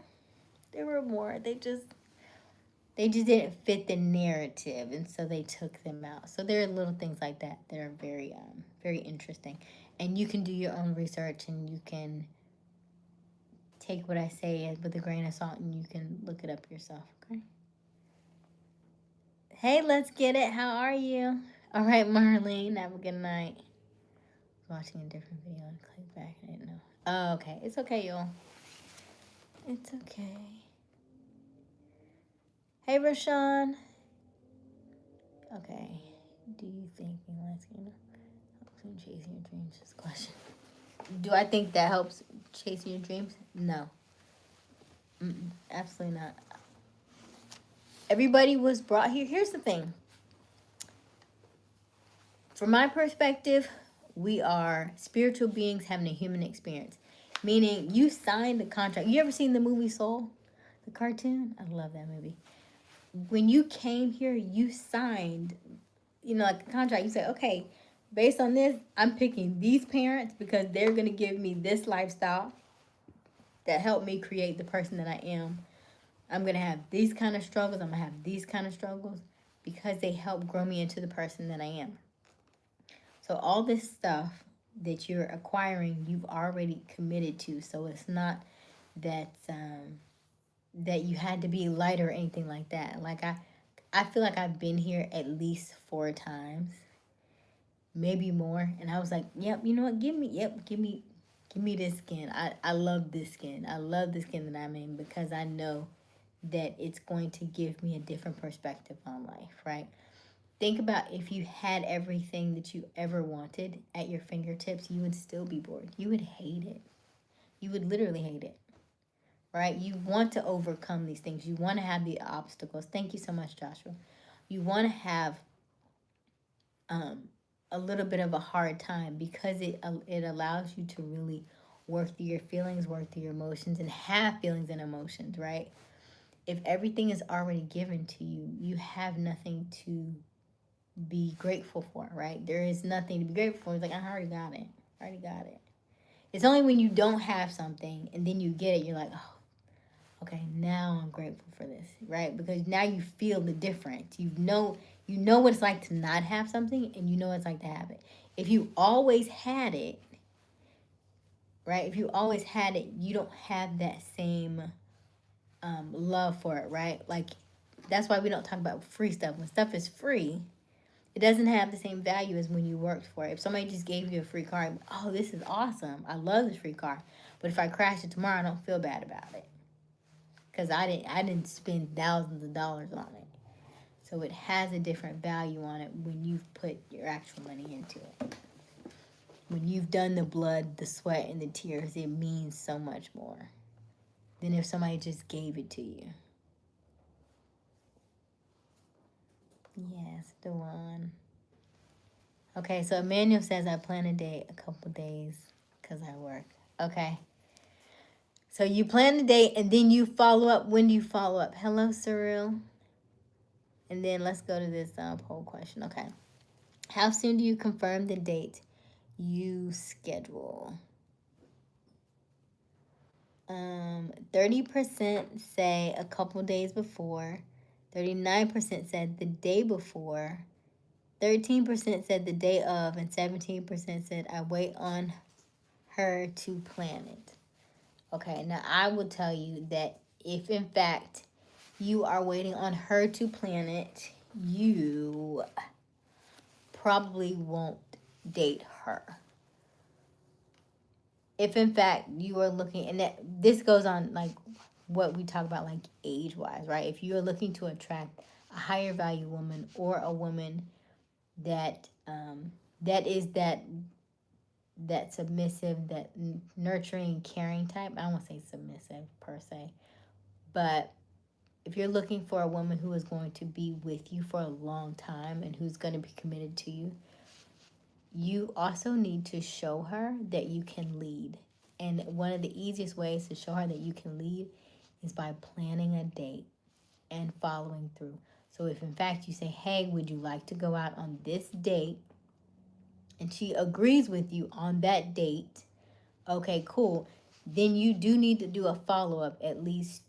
There were more. They just didn't fit the narrative, and so they took them out. So there are little things like that that are very, very interesting. And you can do your own research, and you can take what I say with a grain of salt, and you can look it up yourself, okay? Hey, let's get it. How are you? All right, Marlene, have a good night. Watching a different video and click back. I didn't know. Oh, okay. It's okay, y'all. It's okay. Hey, Rashawn. Okay. Do you think being light skinned helps in chasing your dreams? This question. Do I think that helps chasing your dreams? No. Absolutely not. Everybody was brought here. Here's the thing. From my perspective, we are spiritual beings having a human experience. Meaning, you signed the contract. You ever seen the movie Soul? The cartoon? I love that movie. when you came here, you signed, like a contract. You said, okay, based on this, I'm picking these parents because they're going to give me this lifestyle that helped me create the person that I am. I'm going to have these kind of struggles. I'm going to have these kind of struggles because they help grow me into the person that I am. So all this stuff that you're acquiring, you've already committed to. So it's not that that you had to be light or anything like that. Like I feel like I've been here at least 4 times, maybe more, and I was like, yep, you know what? Give me this skin. I love this skin. I love the skin that I'm in because I know that it's going to give me a different perspective on life, right? Think about if you had everything that you ever wanted at your fingertips, you would still be bored. You would hate it. You would literally hate it, right? You want to overcome these things. You want to have the obstacles. Thank you so much, Joshua. You want to have um, a little bit of a hard time because it allows you to really work through your feelings, work through your emotions, and have feelings and emotions, right? If everything is already given to you, you have nothing to be grateful for, right? There is nothing to be grateful for. It's like, I already got it. I already got it. It's only when you don't have something and then you get it, you're like, oh, okay, now I'm grateful for this, right? Because now you feel the difference. You know what it's like to not have something, and you know what it's like to have it. If you always had it, right? If you always had it, you don't have that same love for it, right? Like that's why we don't talk about free stuff. When stuff is free, it doesn't have the same value as when you worked for it. If somebody just gave you a free car, oh, this is awesome. I love this free car. But if I crash it tomorrow, I don't feel bad about it because I didn't spend thousands of dollars on it. So it has a different value on it when you've put your actual money into it. When you've done the blood, the sweat, and the tears, it means so much more than if somebody just gave it to you. Yes, Dewan. Okay, so Emmanuel says I plan a date a couple days because I work. Okay. So you plan the date and then you follow up. When do you follow up? Hello, Cyril. And then let's go to this poll question. Okay. How soon do you confirm the date you schedule? 30% say a couple days before. 39% said the day before. 13% said the day of, and 17% said I wait on her to plan it. Okay, now I will tell you that if in fact you are waiting on her to plan it, you probably won't date her. If in fact you are looking, and that this goes on like what we talk about, like age wise, right? If you are looking to attract a higher value woman or a woman that that is that submissive, that nurturing, caring type. I don't want to say submissive per se, but if you're looking for a woman who is going to be with you for a long time and who's going to be committed to you, you also need to show her that you can lead. And one of the easiest ways to show her that you can lead is by planning a date and following through. So if in fact you say, hey, would you like to go out on this date? And she agrees with you on that date, okay, cool. Then you do need to do a follow-up at least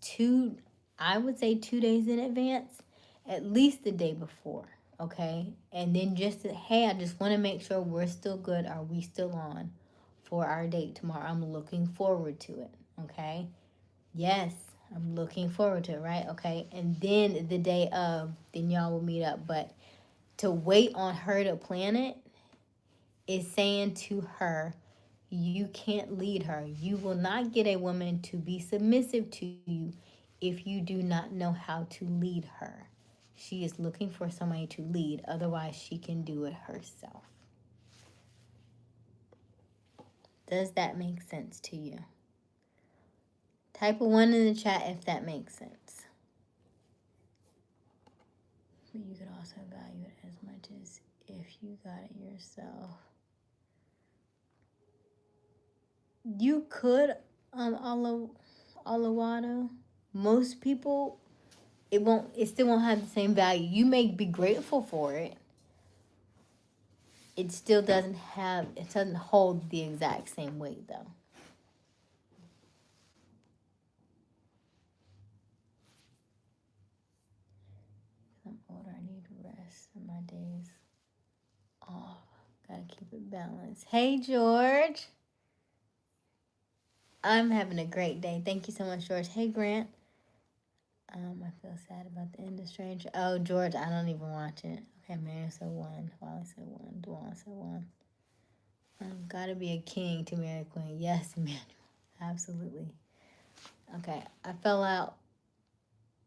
I would say 2 days in advance, at least the day before, okay? And then hey, I just want to make sure we're still good. Are we still on for our date tomorrow? I'm looking forward to it, okay? Yes, I'm looking forward to it, right? Okay, and then the day of, then y'all will meet up. But to wait on her to plan it is saying to her, you can't lead her. You will not get a woman to be submissive to you if you do not know how to lead her. She is looking for somebody to lead. Otherwise, she can do it herself. Does that make sense to you? Type a 1 in the chat if that makes sense. But you could also value it as much as if you got it yourself. You could Alawado. Most people it still won't have the same value. You may be grateful for it. It still doesn't hold the exact same weight though. I'm older, I need rest in my days off. Gotta keep it balanced. Hey George. I'm having a great day. Thank you so much, George. Hey Grant. I feel sad about the end of Stranger. Oh, George, I don't even watch it. Okay, Mary said one. Wally said one. Dwan said one. Gotta be a king to marry a queen. Yes, Emmanuel. Absolutely. Okay, I fell out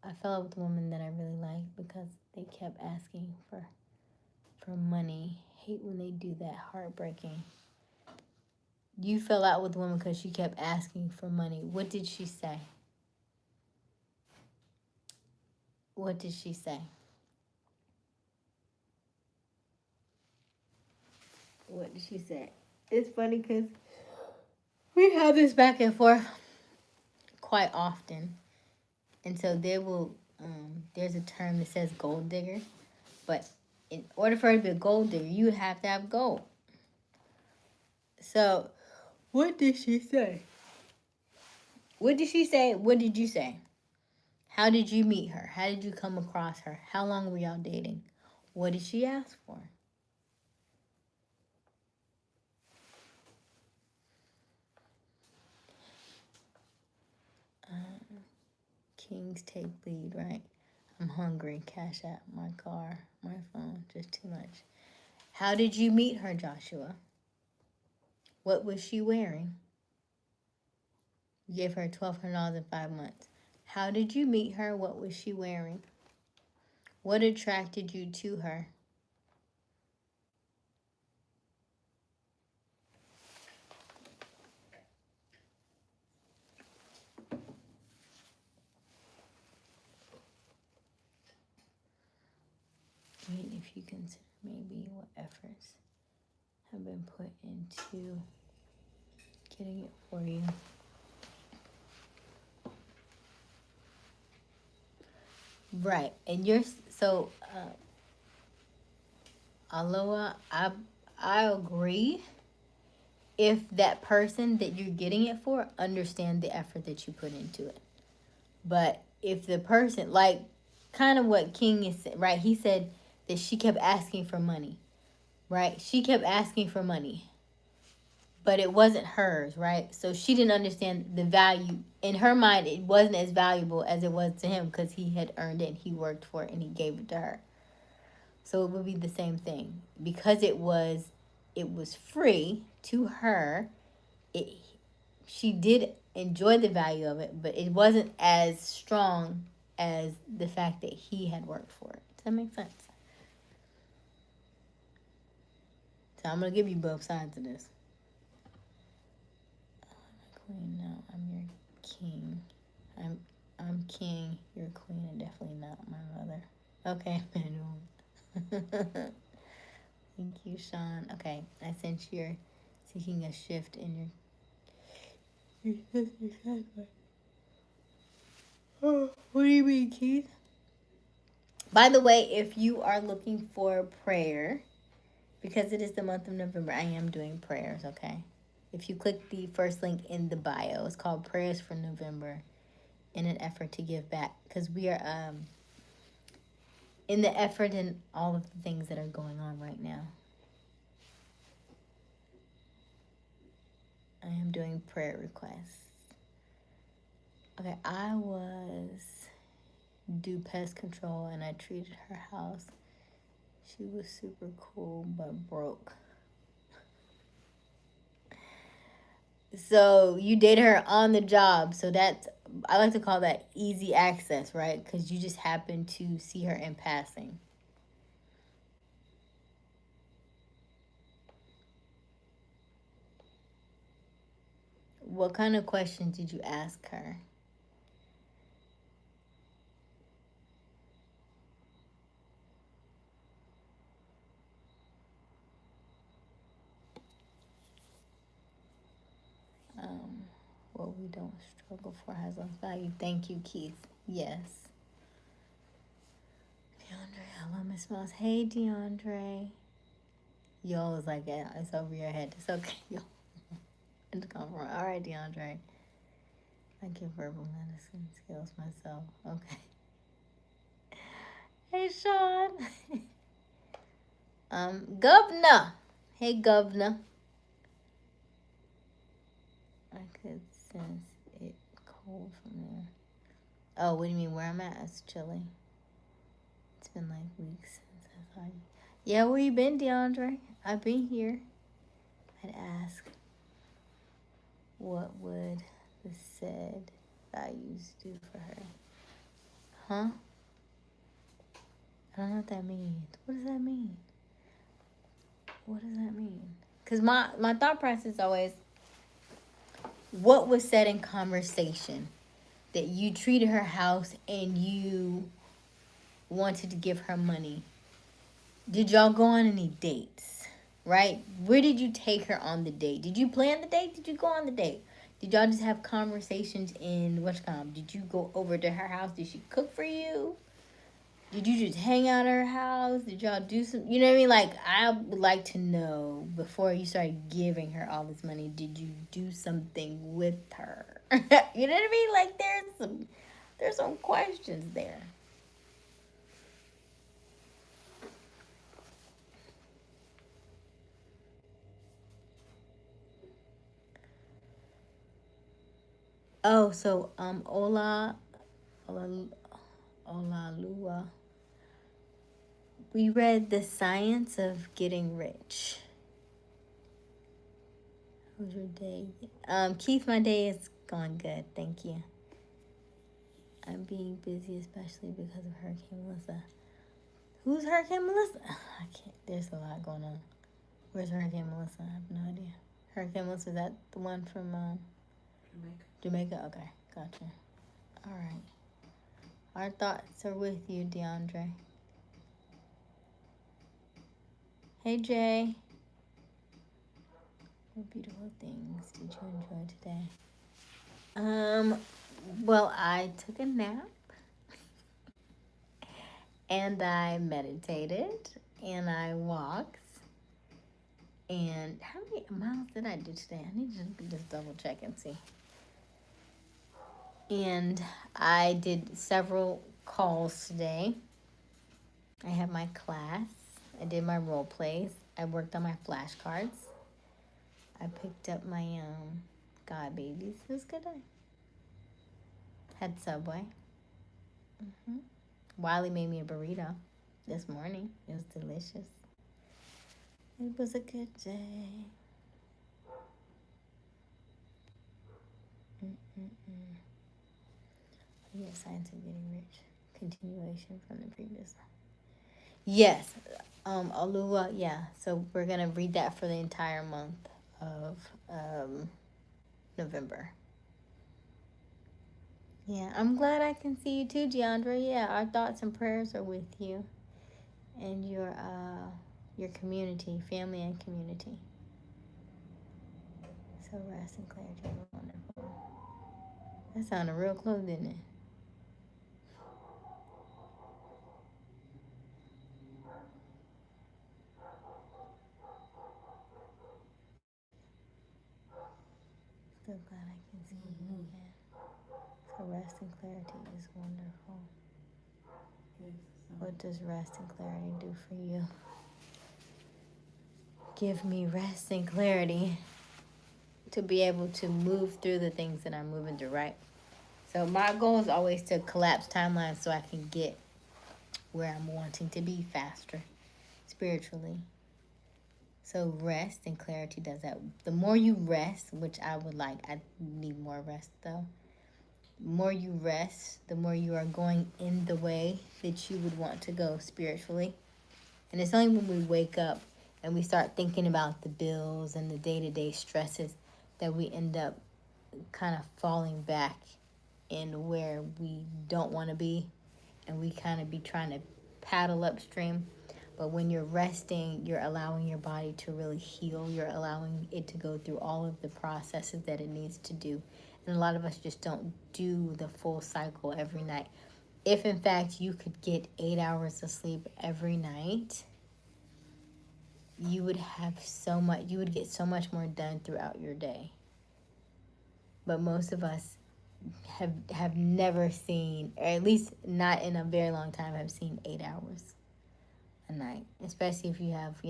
with a woman that I really liked because they kept asking for money. Hate when they do that. Heartbreaking. You fell out with a woman because she kept asking for money. What did she say? What did she say? What did she say? It's funny because we have this back and forth quite often. And so there's a term that says gold digger. But in order for her to be a gold digger, you have to have gold. So, what did she say? What did she say? What did you say? How did you meet her? How did you come across her? How long were y'all dating? What did she ask for? Kings take lead, right? I'm hungry. Cash app, my car, my phone, just too much. How did you meet her, Joshua? What was she wearing? You gave her $1,200 in 5 months. How did you meet her? What was she wearing? What attracted you to her? If you consider maybe what efforts have been put into getting it for you. Right. And you're so Aloha, I agree if that person that you're getting it for understand the effort that you put into it. But if the person, like kind of what King is saying, right? He said that she kept asking for money, right? She kept asking for money, but it wasn't hers, right? So she didn't understand the value. In her mind, it wasn't as valuable as it was to him because he had earned it and he worked for it and he gave it to her. So it would be the same thing. Because it was free to her, she did enjoy the value of it, but it wasn't as strong as the fact that he had worked for it. Does that make sense? So I'm gonna give you both sides of this. Queen, no, I'm your king. I'm king, you're queen, and definitely not my mother. Okay, Manuel. Thank you, Sean. Okay, I sense you're seeking a shift in your. Oh, what do you mean, Keith? By the way, if you are looking for prayer, because it is the month of November, I am doing prayers, okay? If you click the first link in the bio, it's called Prayers for November in an effort to give back. Because we are in the effort and all of the things that are going on right now. I am doing prayer requests. Okay, I do pest control and I treated her house. She was super cool but broke. So you dated her on the job. So I like to call that easy access, right? Because you just happen to see her in passing. What kind of questions did you ask her? What we don't struggle for has less value. Thank you, Keith. Yes. Hello, Miss Smiles. Hey, DeAndre. Yo is like, yeah, it's over your head. It's okay. Yo. It's come from. All right, DeAndre. I give verbal medicine skills myself. Okay. Hey, Sean. Governor. Hey, Governor. I could sense it cold from there. Oh, what do you mean where I'm at? It's chilly. It's been like weeks since I saw you. Yeah, where you been, DeAndre? I've been here. I'd ask, what would the said values do for her? Huh? I don't know what that means. What does that mean? What does that mean? Because my thought process is always, what was said in conversation that you treated her house and you wanted to give her money? Did y'all go on any dates? Right? Where did you take her on the date? Did you plan the date? Did you go on the date? Did y'all just have conversations in what's called? Did you go over to her house? Did she cook for you? Did you just hang out at her house? Did y'all do some, you know what I mean? Like, I would like to know, before you started giving her all this money, did you do something with her? You know what I mean? Like, there's some questions there. Oh, so Olalua. We read The Science of Getting Rich. How was your day? Keith, my day is going good, thank you. I'm being busy, especially because of Hurricane Melissa. Who's Hurricane Melissa? I can't. There's a lot going on. Where's Hurricane Melissa? I have no idea. Hurricane Melissa, is that the one from Jamaica? Okay, gotcha. All right. Our thoughts are with you, DeAndre. Hey, Jay. What beautiful things did you enjoy today? Well, I took a nap. And I meditated. And I walked. And how many miles did I do today? I need to just double check and see. And I did several calls today. I had my class. I did my role plays. I worked on my flashcards. I picked up my God babies. It was a good day. Had Subway. Wiley made me a burrito this morning. It was delicious. It was a good day. Yeah, Science of Getting Rich. Continuation from the previous one. Yes. Alua, yeah. So we're going to read that for the entire month of November. Yeah, I'm glad I can see you too, DeAndre. Yeah, our thoughts and prayers are with you and your community, family and community. So rest and clarity is wonderful. That sounded real close, didn't it? So glad I can see you again. So rest and clarity is wonderful. What does rest and clarity do for you? Give me rest and clarity to be able to move through the things that I'm moving through, right? So my goal is always to collapse timelines so I can get where I'm wanting to be faster spiritually. So rest and clarity does that. The more you rest, which I would like, I need more rest though. The more you rest, the more you are going in the way that you would want to go spiritually. And it's only when we wake up and we start thinking about the bills and the day-to-day stresses that we end up kind of falling back in where we don't want to be, and we kind of be trying to paddle upstream. But when you're resting, you're allowing your body to really heal. You're allowing it to go through all of the processes that it needs to do. And a lot of us just don't do the full cycle every night. if in fact you could get 8 hours of sleep every night, you would get so much more done throughout your day. But most of us have never seen, or at least not in a very long time, have seen 8 hours a night, especially if you have,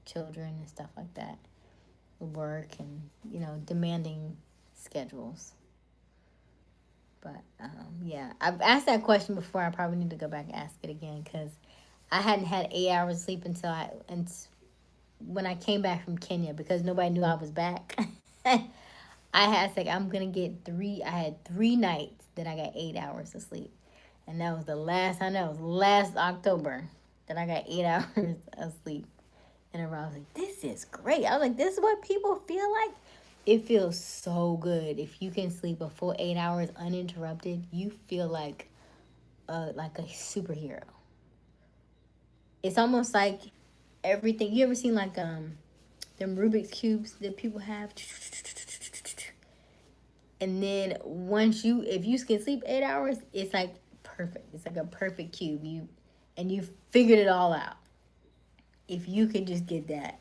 children and stuff like that, work and, demanding schedules. But, yeah, I've asked that question before. I probably need to go back and ask it again because I hadn't had 8 hours sleep until when I came back from Kenya, because nobody knew I was back. I'm going to get I had 3 nights that I got 8 hours of sleep. And that was last October that I got 8 hours of sleep in a row. I was like, this is great. I was like, this is what people feel like. It feels so good. If you can sleep a full 8 hours uninterrupted, you feel like a superhero. It's almost like everything. You ever seen like them Rubik's cubes that people have? And then if you can sleep 8 hours, it's like perfect. It's like a perfect cube. You figured it all out. If you could just get the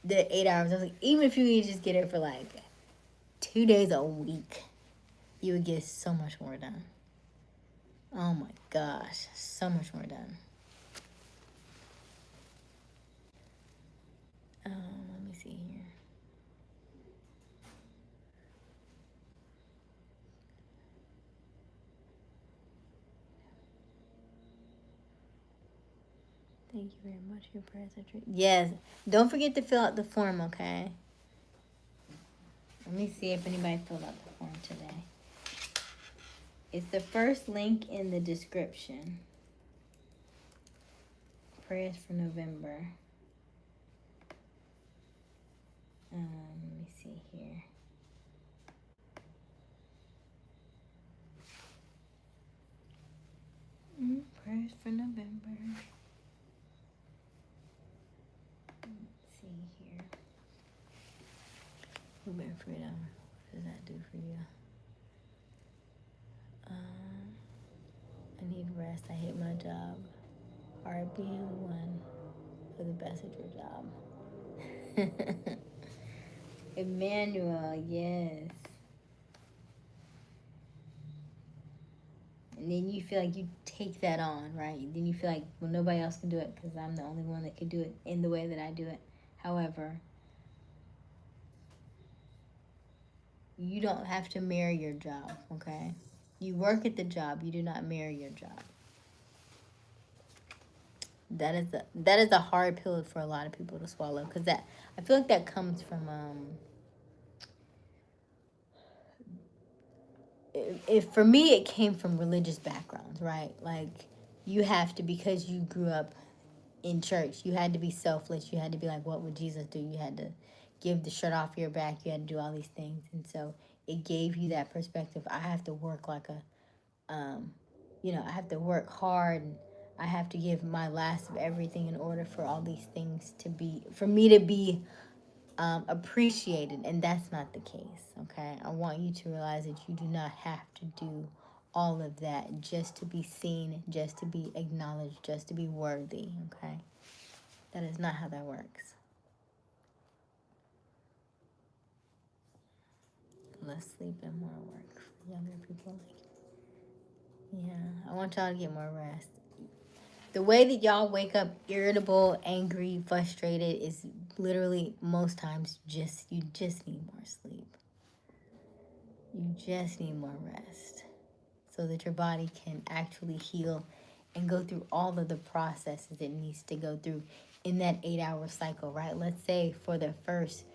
8 hours, I was like, even if you could just get it for like 2 days a week, you would get so much more done. Oh my gosh, so much more done. Let me see here. Thank you very much for your prayers. Yes, don't forget to fill out the form, okay? Let me see if anybody filled out the form today. It's the first link in the description. Prayers for November. Let me see here. Prayers for November. Let's see here. Women freedom. What does that do for you? I need rest. I hate my job. Hard being one for the best at your job. Emmanuel, yes. And then you feel like you take that on, right? Then you feel like, well, nobody else can do it because I'm the only one that can do it in the way that I do it. However, you don't have to marry your job, okay? You work at the job. You do not marry your job. That is a hard pill for a lot of people to swallow, because I feel like that comes from for me it came from religious backgrounds, right? Like, you have to, because you grew up in church, you had to be selfless. You had to be like, what would Jesus do? You had to give the shirt off your back. You had to do all these things, and so it gave you that perspective. I have to work like I have to work hard, and I have to give my last of everything in order for all these things for me to be appreciated. And that's not the case, okay? I want you to realize that you do not have to do all of that just to be seen, just to be acknowledged, just to be worthy, okay? That is not how that works. Less sleep and more work for younger people. Yeah, I want y'all to get more rest. The way that y'all wake up irritable, angry, frustrated is literally most times you just need more sleep. You just need more rest so that your body can actually heal and go through all of the processes it needs to go through in that 8-hour cycle, right? Let's say for the first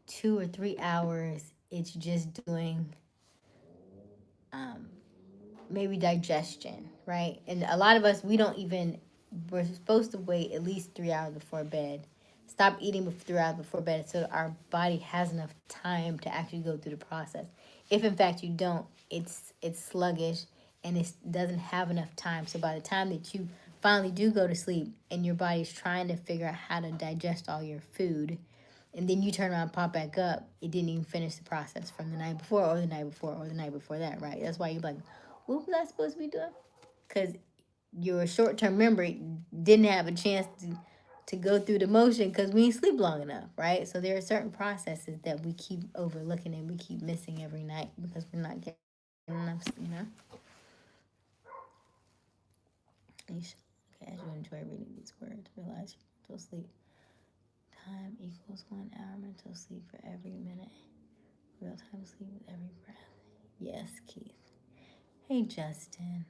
2 or 3 hours, it's just doing maybe digestion, right? And a lot of us, we're supposed to wait at least 3 hours before bed. Stop eating 3 hours before bed so our body has enough time to actually go through the process. If in fact you don't, it's sluggish and it doesn't have enough time. So by the time that you finally do go to sleep and your body's trying to figure out how to digest all your food, and then you turn around and pop back up, it didn't even finish the process from the night before or the night before or the night before that, right? That's why you're like, What was I supposed to be doing? Because your short-term memory didn't have a chance to go through the motion because we didn't sleep long enough, right? So there are certain processes that we keep overlooking and we keep missing every night because we're not getting enough, Aysia, okay, as you enjoy reading these words, realize your mental sleep time equals 1 hour mental sleep for every minute. Real time sleep with every breath. Yes, Keith. Hey, Justin.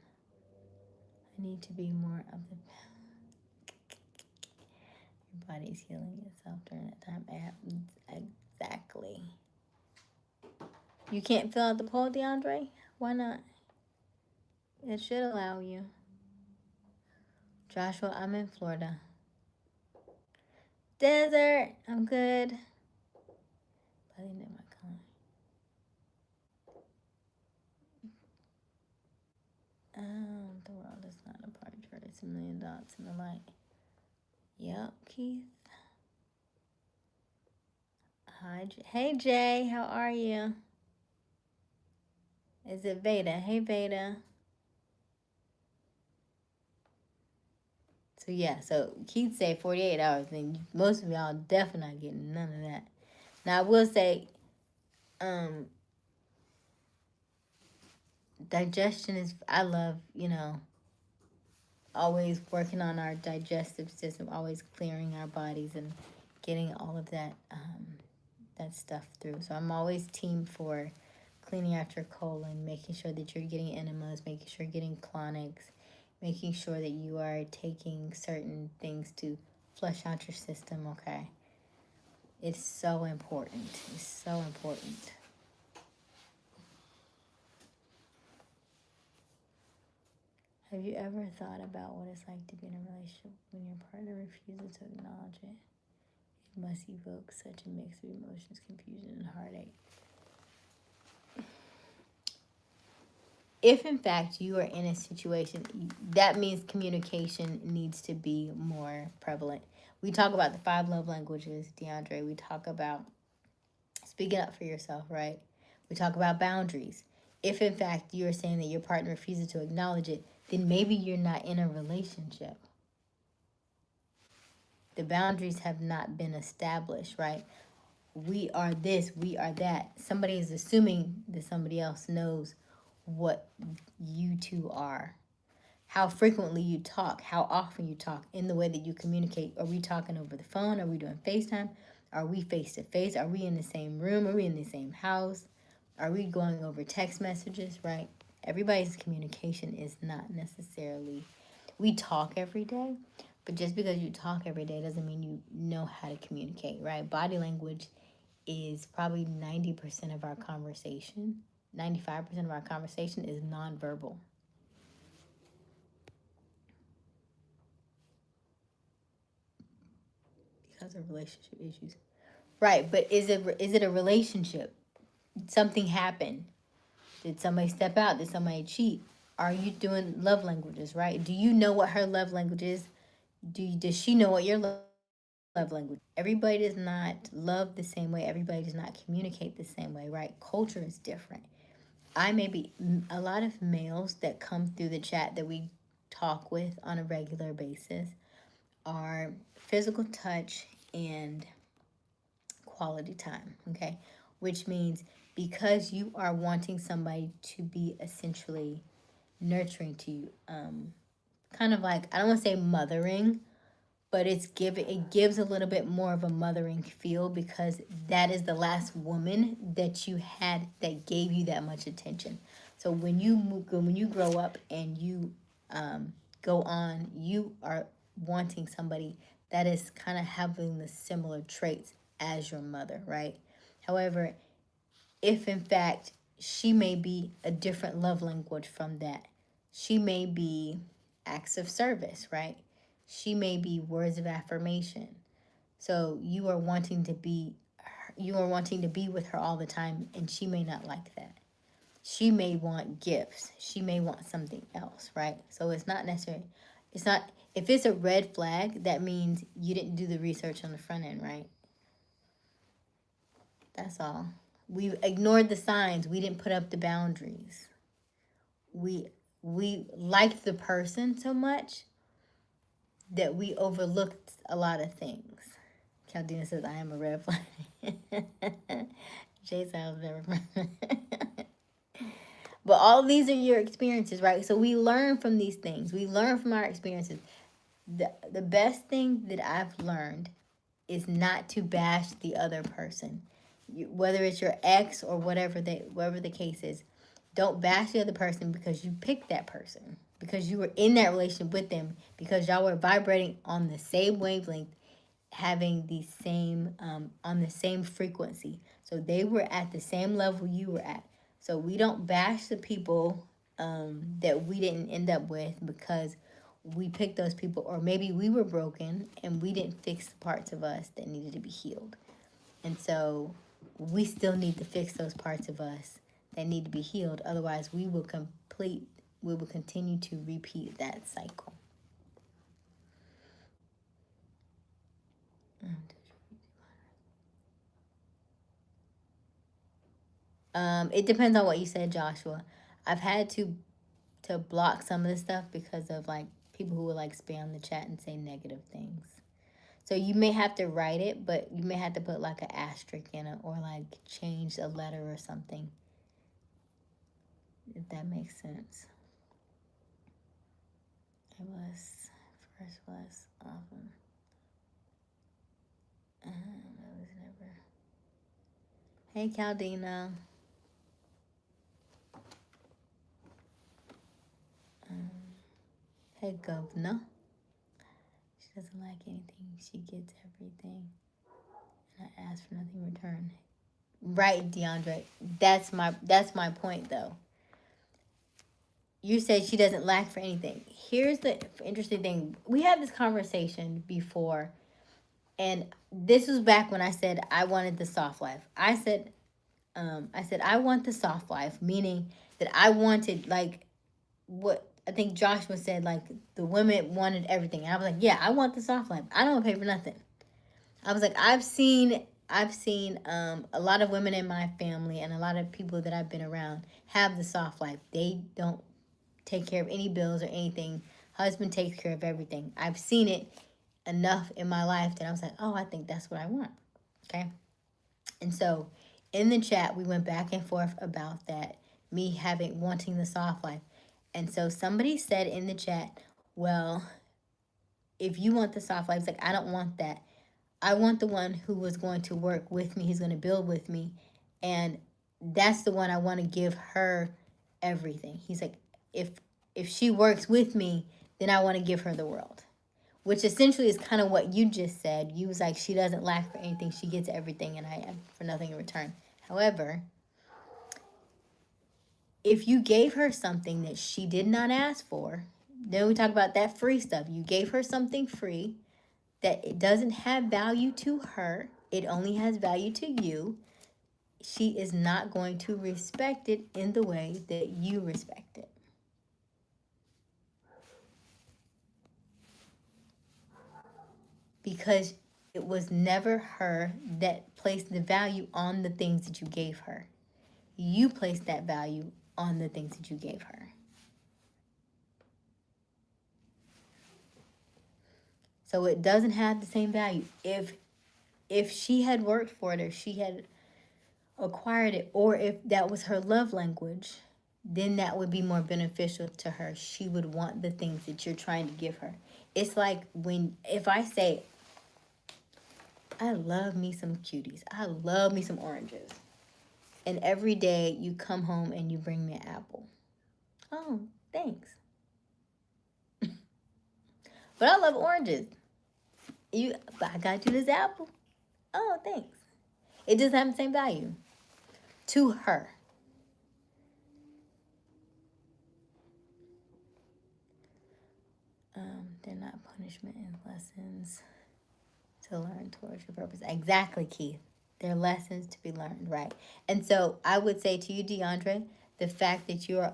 I need to be more of the. Your body's healing itself during that time. It happens exactly. You can't fill out the poll, DeAndre? Why not? It should allow you. Joshua, I'm in Florida. Desert, I'm good. But I didn't know my color. The world is not a pie chart. It's a million dots in the light. Yep, Keith. Hi, hey Jay, how are you? Is it Veda? Hey Veda. So yeah, so Keith said 48 hours, and most of y'all definitely not getting none of that. Now I will say, digestion is, I love, always working on our digestive system, always clearing our bodies and getting all of that stuff through. So I'm always team for cleaning out your colon, making sure that you're getting enemas, making sure you're getting colonics, making sure that you are taking certain things to flush out your system, okay? It's so important. It's so important. Have you ever thought about what it's like to be in a relationship when your partner refuses to acknowledge it? It must evoke such a mix of emotions, confusion, and heartache. If in fact you are in a situation, that means communication needs to be more prevalent. We talk about the 5 love languages, DeAndre. We talk about speaking up for yourself, right? We talk about boundaries. If in fact you are saying that your partner refuses to acknowledge it, then maybe you're not in a relationship. The boundaries have not been established, right? We are this, we are that. Somebody is assuming that somebody else knows what you two are. How frequently you talk, how often you talk, in the way that you communicate. Are we talking over the phone? Are we doing FaceTime? Are we face to face? Are we in the same room? Are we in the same house? Are we going over text messages, right? Everybody's communication is not necessarily, we talk every day, but just because you talk every day doesn't mean you know how to communicate, right? Body language is probably 90% of our conversation. 95% of our conversation is nonverbal. Because of relationship issues. Right, but is it a relationship? Something happened. Did somebody step out? Did somebody cheat? Are you doing love languages, right? Do you know what her love language is? Does she know what your love language? Everybody does not love the same way. Everybody does not communicate the same way, right? Culture is different. I may be a lot of males that come through the chat that we talk with on a regular basis are physical touch and quality time, okay? Which means because you are wanting somebody to be essentially nurturing to you, kind of like, I don't want to say mothering, but it gives a little bit more of a mothering feel because that is the last woman that you had that gave you that much attention. So when you grow up and you go on, you are wanting somebody that is kind of having the similar traits as your mother, right? However, if in fact she may be a different love language from that, she may be acts of service, right? She may be words of affirmation. So you are wanting to be with her all the time, and she may not like that. She may want gifts. She may want something else, right? So it's not necessarily, it's not, if it's a red flag, that means you didn't do the research on the front end, right? That's all. We ignored the signs. We didn't put up the boundaries. we liked the person so much that we overlooked a lot of things. Caldina says, I am a red flag. Jay said I was never. But all these are your experiences, right? So we learn from these things. We learn from our experiences. The best thing that I've learned is not to bash the other person. Whether it's your ex or whatever the case is, don't bash the other person because you picked that person, because you were in that relationship with them, because y'all were vibrating on the same wavelength, having the same on the same frequency. So they were at the same level you were at. So we don't bash the people that we didn't end up with because we picked those people, or maybe we were broken and we didn't fix the parts of us that needed to be healed. And so we still need to fix those parts of us that need to be healed. Otherwise, we will continue to repeat that cycle. It depends on what you said, Joshua. I've had to block some of the stuff because of like people who will like spam the chat and say negative things. So you may have to write it, but you may have to put like an asterisk in it or like change a letter or something. If that makes sense. It was first was often. It was never. Hey, Caldina. Hey, Governor. She doesn't like anything. She gets everything. And I ask for nothing in return. Right, DeAndre. That's my point, though. You said she doesn't lack for anything. Here's the interesting thing. We had this conversation before, and this was back when I said I wanted the soft life. I said I want the soft life, meaning that I wanted like what I think Joshua said, like the women wanted everything. And I was like, yeah, I want the soft life. I don't want to pay for nothing. I was like, I've seen a lot of women in my family and a lot of people that I've been around have the soft life. They don't take care of any bills or anything. Husband takes care of everything. I've seen it enough in my life that I was like, oh, I think that's what I want. Okay. And so in the chat, we went back and forth about that, me wanting the soft life. And so somebody said in the chat, well, if you want the soft life, it's like, I don't want that. I want the one who was going to work with me, who's going to build with me. And that's the one I want to give her everything. He's like, if she works with me, then I want to give her the world. Which essentially is kind of what you just said. You was like, she doesn't lack for anything. She gets everything and I have for nothing in return. However, if you gave her something that she did not ask for, then we talk about that free stuff. You gave her something free that it doesn't have value to her. It only has value to you. She is not going to respect it in the way that you respect it. Because it was never her that placed the value on the things that you gave her. You placed that value on the things that you gave her. So it doesn't have the same value. If she had worked for it, or she had acquired it, or if that was her love language, then that would be more beneficial to her. She would want the things that you're trying to give her. It's like if I say, I love me some cuties. I love me some oranges. And every day you come home and you bring me an apple. Oh, thanks. But I love oranges. But I got you this apple. Oh, thanks. It doesn't have the same value to her. They're not punishment and lessons to learn towards your purpose. Exactly, Keith. They're lessons to be learned, right? And so I would say to you, DeAndre, the fact that you're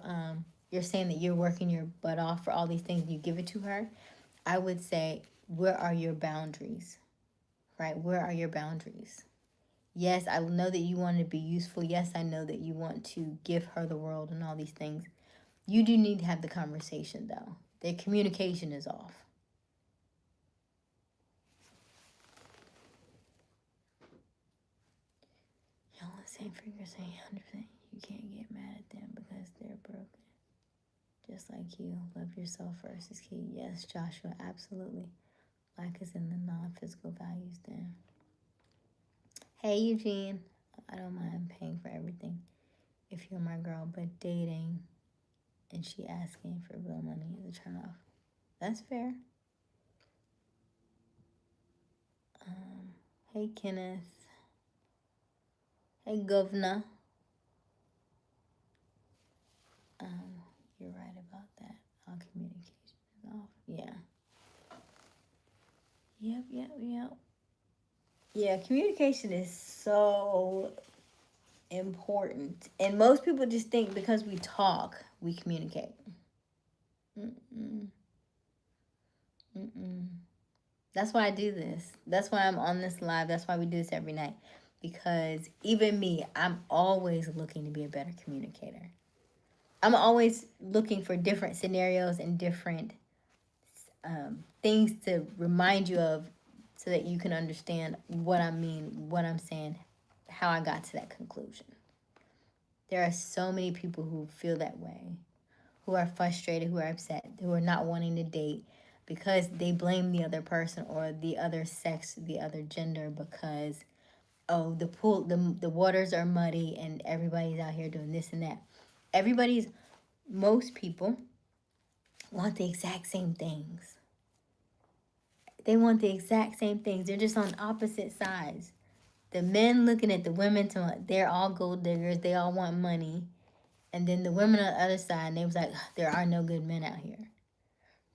saying that you're working your butt off for all these things and you give it to her, I would say, where are your boundaries? Right? Where are your boundaries? Yes, I know that you want to be useful. Yes, I know that you want to give her the world and all these things. You do need to have the conversation, though. Their communication is off. Y'all the same figure saying 100%. You can't get mad at them because they're broken. Just like you. Love yourself first is key. Yes, Joshua, absolutely. Lack is in the non-physical values then. Hey, Eugene. I don't mind paying for everything if you're my girl, but dating and she asking for real money is a turn off. That's fair. Hey, Kenneth. Hey, Governor. You're right about that. All communication is off. Yeah. Yep. Yeah, communication is so important. And most people just think because we talk, we communicate. Mm-mm. That's why I do this. That's why I'm on this live. That's why we do this every night. Because even me, I'm always looking to be a better communicator. I'm always looking for different scenarios and different things to remind you of so that you can understand what I mean, what I'm saying, how I got to that conclusion. There are so many people who feel that way, who are frustrated, who are upset, who are not wanting to date because they blame the other person or the other sex, the other gender because the waters are muddy and everybody's out here doing this and that. Most people want the exact same things. They want the exact same things. They're just on opposite sides. The men looking at the women, they're all gold diggers. They all want money. And then the women on the other side, they was like, there are no good men out here.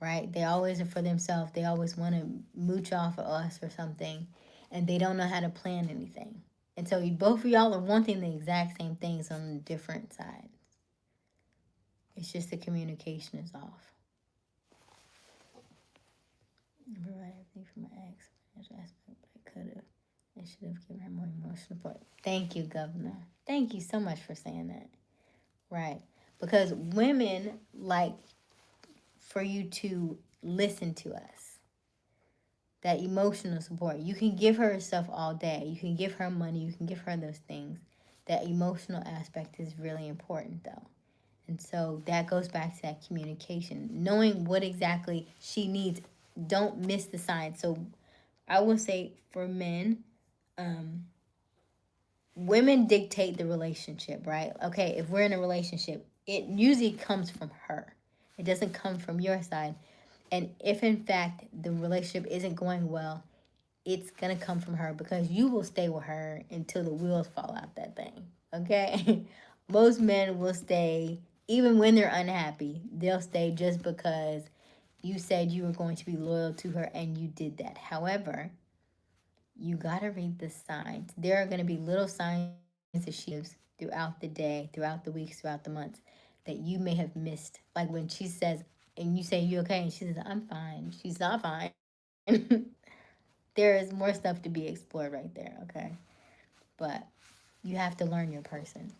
Right? They always are for themselves. They always want to mooch off of us or something. And they don't know how to plan anything. And so both of y'all are wanting the exact same things on different sides. It's just the communication is off. I provide everything for my ex. Financial aspect, but I could have. I should have given her more emotional support. Thank you, Governor. Thank you so much for saying that. Right. Because women like for you to listen to us. That emotional support. You can give her stuff all day. You can give her money. You can give her those things. That emotional aspect is really important, though. And so that goes back to that communication. Knowing what exactly she needs. Don't miss the signs. So I will say for men, women dictate the relationship, right? Okay, if we're in a relationship, it usually comes from her. It doesn't come from your side. And if in fact the relationship isn't going well, it's gonna come from her because you will stay with her until the wheels fall out that thing. Okay? Most men will stay even when they're unhappy. They'll stay just because you said you were going to be loyal to her and you did that. However, you gotta read the signs. There are gonna be little signs that she gives throughout the day, throughout the weeks, throughout the months that you may have missed. Like when she says, and you say, you okay? And she says, I'm fine. She's not fine. There is more stuff to be explored right there, okay? But you have to learn your person.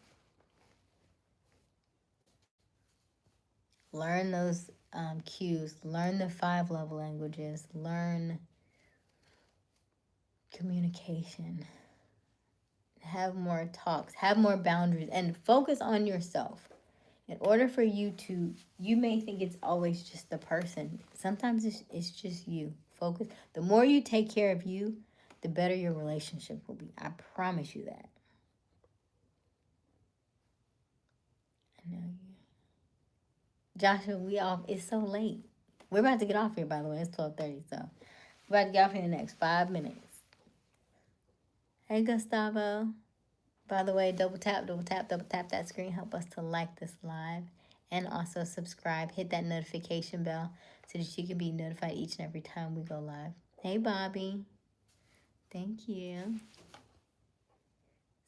Learn those cues. Learn the 5 love languages. Learn communication. Have more talks. Have more boundaries. And focus on yourself. In order for you to, you may think it's always just the person. Sometimes it's just you. Focus. The more you take care of you, the better your relationship will be. I promise you that. I know you. Joshua, it's so late. We're about to get off here, by the way. It's 12:30, so we're about to get off here in the next 5 minutes. Hey, Gustavo. By the way, double tap that screen. Help us to like this live. And also subscribe. Hit that notification bell so that you can be notified each and every time we go live. Hey, Bobby. Thank you.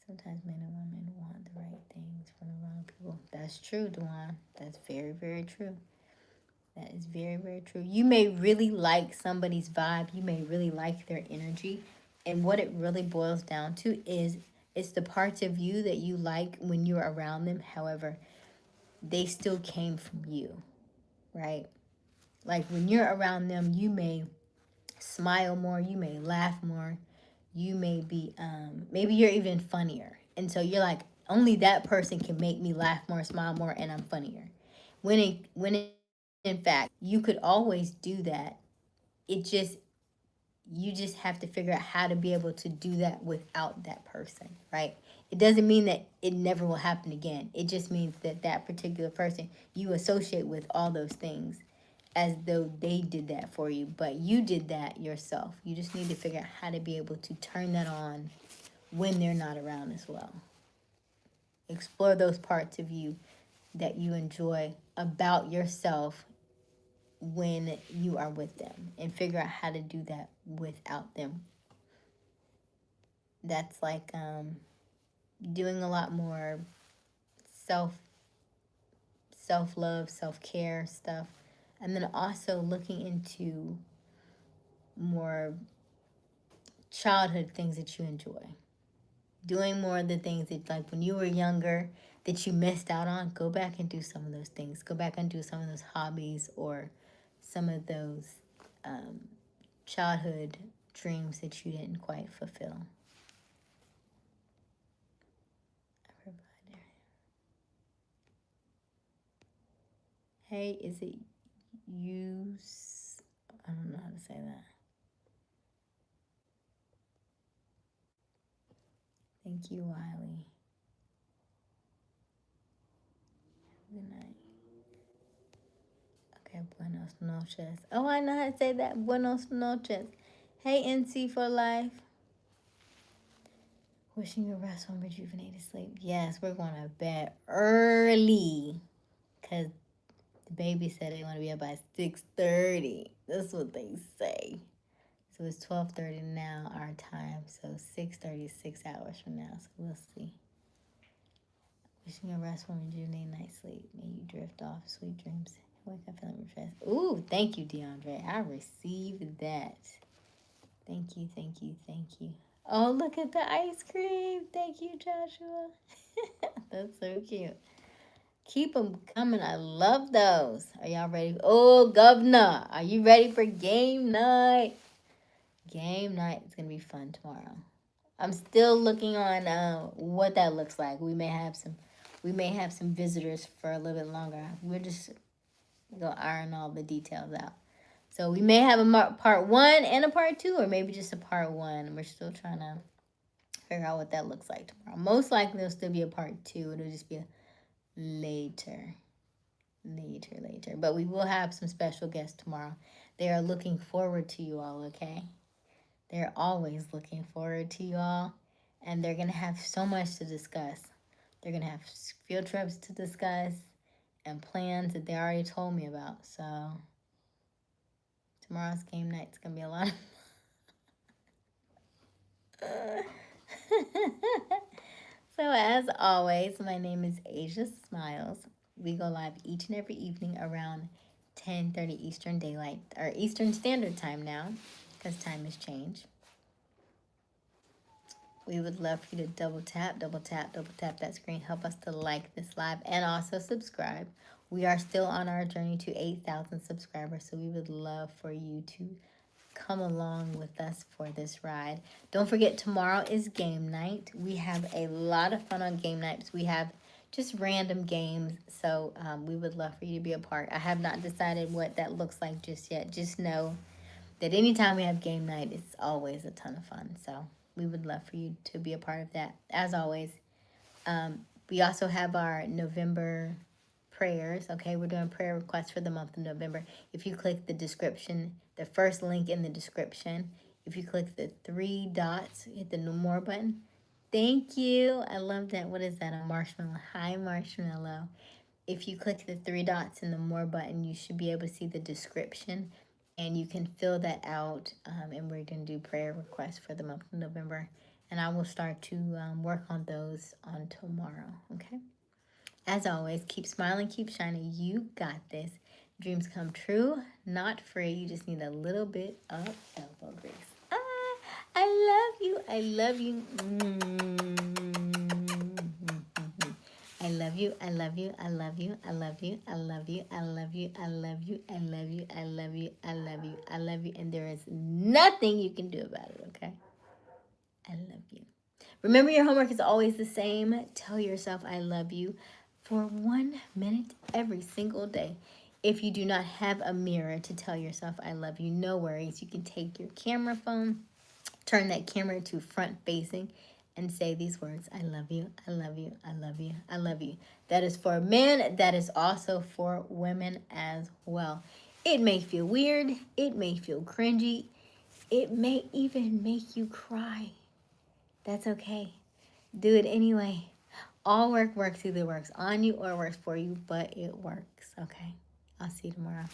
Sometimes men and women want the right things from the wrong people. That's true, Duane. That's very, very true. That is very, very true. You may really like somebody's vibe. You may really like their energy. And what it really boils down to is it's the parts of you that you like when you're around them. However, they still came from you, right? Like when you're around them, you may smile more, you may laugh more, you may be, maybe you're even funnier. And so you're like, only that person can make me laugh more, smile more, and I'm funnier. In fact, you could always do that. It just, you just have to figure out how to be able to do that without that person, right? It doesn't mean that it never will happen again. It just means that that particular person you associate with all those things as though they did that for you, but you did that yourself. You just need to figure out how to be able to turn that on when they're not around as well. Explore those parts of you that you enjoy about yourself when you are with them, and figure out how to do that without them. That's like doing a lot more self love, self-care stuff, and then also looking into more childhood things that you enjoy. Doing more of the things that, like when you were younger, that you missed out on. Go back and do some of those things. Go back and do some of those hobbies or some of those childhood dreams that you didn't quite fulfill. Hey, is it you? I don't know how to say that. Thank you, Wiley. Good night. Okay, buenos noches. Oh, I know how to say that. Buenos noches. Hey, NC for life. Wishing you rest on rejuvenated sleep. Yes, we're going to bed early because the baby said they want to be up by 6:30. That's what they say. So it's 12:30 now, our time. So 6:30 is 6 hours from now. So we'll see. Wishing you rest on rejuvenated night sleep. May you drift off sweet dreams. Wake up feeling refreshed. Ooh, thank you, DeAndre. I received that. Thank you, thank you, thank you. Oh, look at the ice cream. Thank you, Joshua. That's so cute. Keep them coming. I love those. Are y'all ready? Oh, Governor, are you ready for game night? Game night is going to be fun tomorrow. I'm still looking on what that looks like. We may have some visitors for a little bit longer. We're just going to iron all the details out. So we may have a part 1 and a part 2, or maybe just a part 1. We're still trying to figure out what that looks like tomorrow. Most likely there'll still be a part 2. It'll just be a later. But we will have some special guests tomorrow. They are looking forward to you all, okay? They're always looking forward to you all. And they're going to have so much to discuss. They're going to have field trips to discuss and plans that they already told me about. So tomorrow's game night is going to be a lot of So as always, my name is Aysia Smiles. We go live each and every evening around 10:30 Eastern Daylight or Eastern Standard Time now, because time has changed. We would love for you to double tap that screen. Help us to like this live and also subscribe. We are still on our journey to 8,000 subscribers, so we would love for you to come along with us for this ride. Don't forget, tomorrow is game night. We have a lot of fun on game nights. We have just random games, so we would love for you to be a part. I have not decided what that looks like just yet. Just know that anytime we have game night, it's always a ton of fun. So we would love for you to be a part of that. As always, we also have our November prayers. Okay, we're doing prayer requests for the month of November. If you click the description, the first link in the description, if you click the 3 dots, hit the no more button. Thank you. I love that. What is that? A marshmallow. Hi, marshmallow. If you click the 3 dots in the more button, you should be able to see the description, and you can fill that out. And we're going to do prayer requests for the month of November. And I will start to work on those on tomorrow. Okay. As always, keep smiling, keep shining. You got this. Dreams come true, not free. You just need a little bit of elbow grease. I love you. I love you. I love you. I love you. I love you. I love you. I love you. I love you. I love you. I love you. I love you. I love you. I love you. And there is nothing you can do about it, okay? I love you. Remember, your homework is always the same. Tell yourself I love you for 1 minute every single day. If you do not have a mirror to tell yourself I love you, no worries. You can take your camera phone, turn that camera to front facing, and say these words: I love you, I love you, I love you, I love you. That is for men. That is also for women as well. It may feel weird. It may feel cringy. It may even make you cry. That's okay. Do it anyway. All work works, either works on you or works for you, but it works, okay? I'll see you tomorrow.